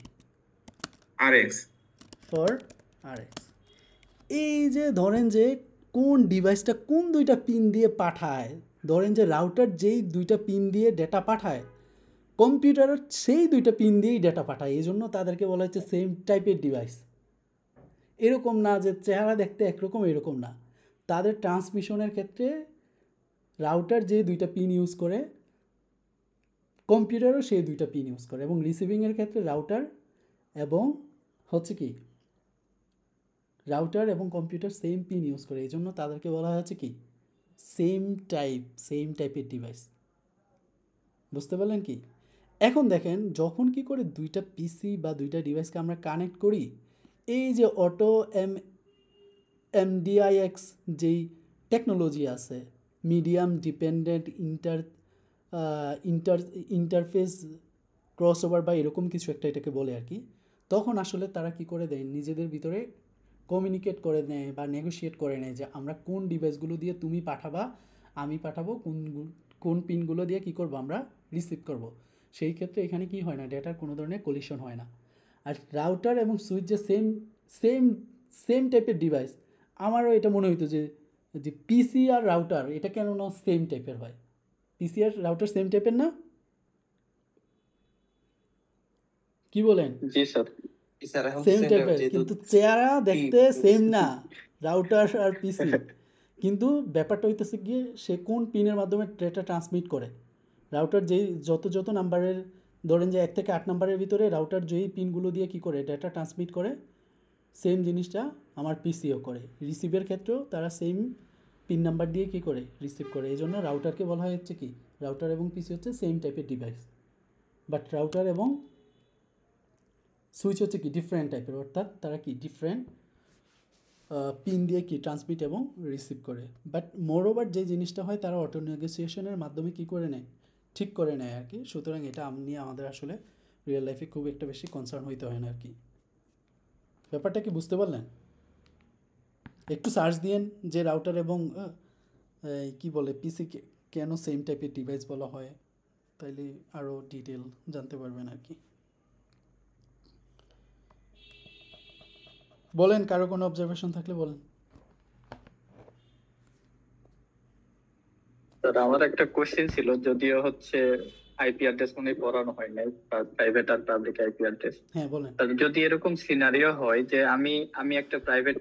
আরএক্স। For RX. এই যে ধরেন যে কোন ডিভাইসটা কোন 2টা পিন দিয়ে পাঠায়, ধরেন যে রাউটার যেই 2টা পিন দিয়ে ডেটা পাঠায়, কম্পিউটারের সেই 2টা পিন দিয়েই ডেটা পাঠায়, এই জন্য তাদেরকে বলা হচ্ছে সেম টাইপের ডিভাইস। এরকম না যে চেহারা দেখতে একরকম, এরকম না। তাদের ট্রান্সমিশনের ক্ষেত্রে রাউটার যে 2টা পিন ইউজ করে, কম্পিউটারও সেই 2টা পিন ইউজ করে, এবং রিসিভিংয়ের ক্ষেত্রে রাউটার এবং হচ্ছে কি রাউটার এবং কম্পিউটার সেম পিন ইউজ করে, এই জন্য তাদেরকে বলা হচ্ছে কি সেম টাইপের ডিভাইস। বুঝতে পারলেন কি? এখন দেখেন, যখন কি করে 2টা পিসি বা 2টা ডিভাইসকে আমরা কানেক্ট করি, এই যে অটো এমডিআইএক্স যেই টেকনোলজি আছে, মিডিয়াম ডিপেন্ডেন্ট ইন্টারফেস ক্রসওভার বা এরকম কিছু একটা এটাকে বলে আর কি, তখন আসলে তারা কি করে দেয়, নিজেদের ভিতরে কমিউনিকেট করে নেয় বা নেগোশিয়েট করে নেয় যে আমরা কোন ডিভাইসগুলো দিয়ে তুমি পাঠাবা, আমি পাঠাবো, কোন পিনগুলো দিয়ে কি করব আমরা রিসিভ করব। সেই ক্ষেত্রে এখানে কি হয় না, ডেটার কোনো ধরনের কলিশন হয় না। আর রাউটার এবং সুইচ যে সেম টাইপের ডিভাইস, আমারও এটা মনে হইতো যে পিসি আর রাউটার এটা কেন না সেম টাইপের হয়? পিসি আর রাউটার সেম টাইপের না? কি বলেন? জি স্যার। স্যার এখন সেম সেন্টার টাইপের, যেহেতু কিন্তু চেহারা দেখতে সেম না, রাউটার আর পিসি। কিন্তু ব্যাপারটা হইতেছে গিয়ে সে কোন পিনের মাধ্যমে ডেটা ট্রান্সমিট করে। রাউটার যেই যত নাম্বারের, ধরেন যে 1 থেকে 8 নাম্বারের ভিতরে রাউটার যেই পিনগুলো দিয়ে কি করে ডেটা ট্রান্সমিট করে, সেম জিনিসটা আমার পিসিও করে। রিসিভের ক্ষেত্রেও তারা সেম পিন নাম্বার দিয়ে কি করে রিসিভ করে, এই জন্য রাউটারকে বলা হয় হচ্ছে কি, রাউটার এবং পিসি হচ্ছে সেম টাইপের ডিভাইস, বাট রাউটার এবং সুইচ হচ্ছে কি ডিফারেন্ট টাইপের, অর্থাৎ তারা কি ডিফারেন্ট পিন দিয়ে কি ট্রান্সমিট এবং রিসিভ করে। বাট মোর ওভার যে জিনিসটা হয় তারা অটো নেগোসিয়েশনের মাধ্যমে কি করে নেয়, ঠিক করে নেয় আর কি। সুতরাং এটা নিয়ে আমাদের আসলে রিয়েল লাইফে খুব একটা বেশি কনসার্ন হইতে হয় না আর কি। ব্যাপারটা কি বুঝতে পারলেন? একটু সার্চ দিয়েন যে রাউটার এবং কি বলে পিসি কেন সেম টাইপের ডিভাইস বলা হয়, তাইলে আরও ডিটেল জানতে পারবেন আর কি। বলেন, কারো কোনো অবজারভেশন থাকলে বলেন। স্যার আমার একটা কোশ্চেন ছিল, যদিও হচ্ছে আইপি অ্যাড্রেস মনে হয় পড়ানো হয় নাই, প্রাইভেট আর পাবলিক আইপি অ্যাড্রেস। হ্যাঁ বলেন। যদি এরকম সিনারিও হয় যে আমি একটা প্রাইভেট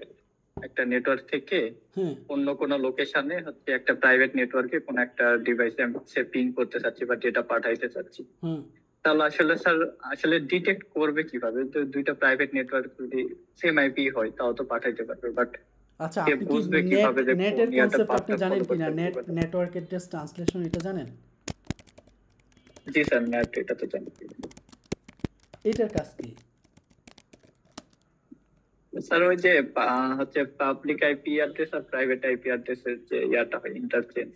একটা নেটওয়ার্ক থেকে হ্যাঁ অন্য কোনো লোকেশনে হচ্ছে একটা প্রাইভেট নেটওয়ার্কে কোনো একটা ডিভাইসে আমি পিং করতে চাচ্ছি বা ডেটা পাঠাইতে চাচ্ছি, হুম, তাহলে আসলে স্যার আসলে ডিটেক্ট করবে কিভাবে? তো দুইটা প্রাইভেট নেটওয়ার্ক যদি সেম আইপি হয় তাও তো পাঠাইতে পারবে, বাট আচ্ছা, কে আপনি কি বুঝবে কিভাবে যে নেটের কোন ইয়াটা কনসেপ্ট আপনি পাথটা জানেন ফলো কি না? করতে নেটওয়ার্ক অ্যাড্রেস ট্রান্সলেশন এটা জানেন? জি স্যার, নেট এটা তো জানি। এটার কাজ কি? স্যার ওই যে হচ্ছে পাবলিক আইপি অ্যাড্রেস আর প্রাইভেট আইপি অ্যাড্রেসের যে ইয়াটা হয় ইন্টারচেঞ্জ।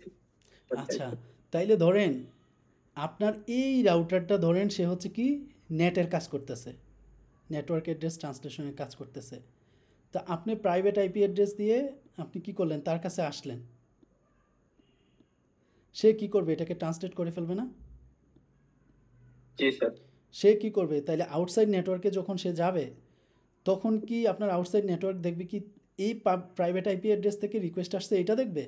আচ্ছা, তাইলে ধরেন আপনার এই রাউটারটা ধরেন সে হচ্ছে কি নেটের কাজ করতেছে, নেটওয়ার্ক অ্যাড্রেস ট্রান্সলেশনের কাজ করতেছে। তা আপনি প্রাইভেট আইপি অ্যাড্রেস দিয়ে আপনি কি করলেন, তার কাছে আসলেন, সে কি করবে, এটাকে ট্রান্সলেট করে ফেলবে না? জি স্যার। সে কি করবে, তাইলে আউটসাইড নেটওয়ার্কে যখন সে যাবে তখন কি আপনার আউটসাইড নেটওয়ার্ক দেখবে কি এই প্রাইভেট আইপি অ্যাড্রেস থেকে রিকোয়েস্ট আসছে এটা দেখবে?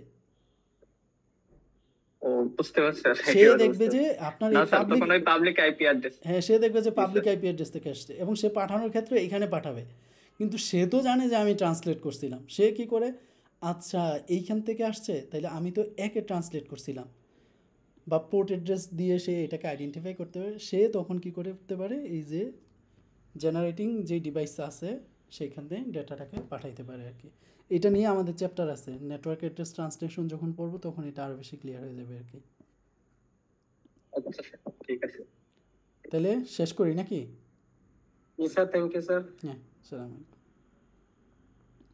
ও বুঝতে পারছি স্যার, সে একেবারে দেখবে বুঝতে যে পারছি। আপনার না এই স্যার, পাবলিক, তখন ওই পাবলিক আইপি অ্যাড্রেস। হ্যাঁ সে দেখবে যে জি পাবলিক স্যার। আইপি অ্যাড্রেস থেকে আসছে এবং সে পাঠানোর ক্ষেত্রে এখানে পাঠাবে, কিন্তু সে তো জানে যে আমি ট্রান্সলেট করছিলাম। সে কি করে, আচ্ছা এইখান থেকে আসছে তাইলে আমি তো একে ট্রান্সলেট করছিলাম, বা পোর্ট অ্যাড্রেস দিয়ে সে এটাকে আইডেন্টিফাই করতে পারে। সে তখন কি করতে পারে, এই যে জেনারেটিং যে ডিভাইস আছে সেইখান থেকে ডেটাটাকে পাঠাইতে পারে আর কি। এটা নিয়ে আমাদের চ্যাপ্টার আছে, নেটওয়ার্ক অ্যাড্রেস ট্রান্সলেশন যখন পড়বো তখন এটা আরও বেশি ক্লিয়ার হয়ে যাবে আর কি। আচ্ছা স্যার, ঠিক আছে। তাহলে শেষ করি নাকি? জি স্যার, থ্যাংক ইউ স্যার। হ্যাঁ, আসসালামু আলাইকুম।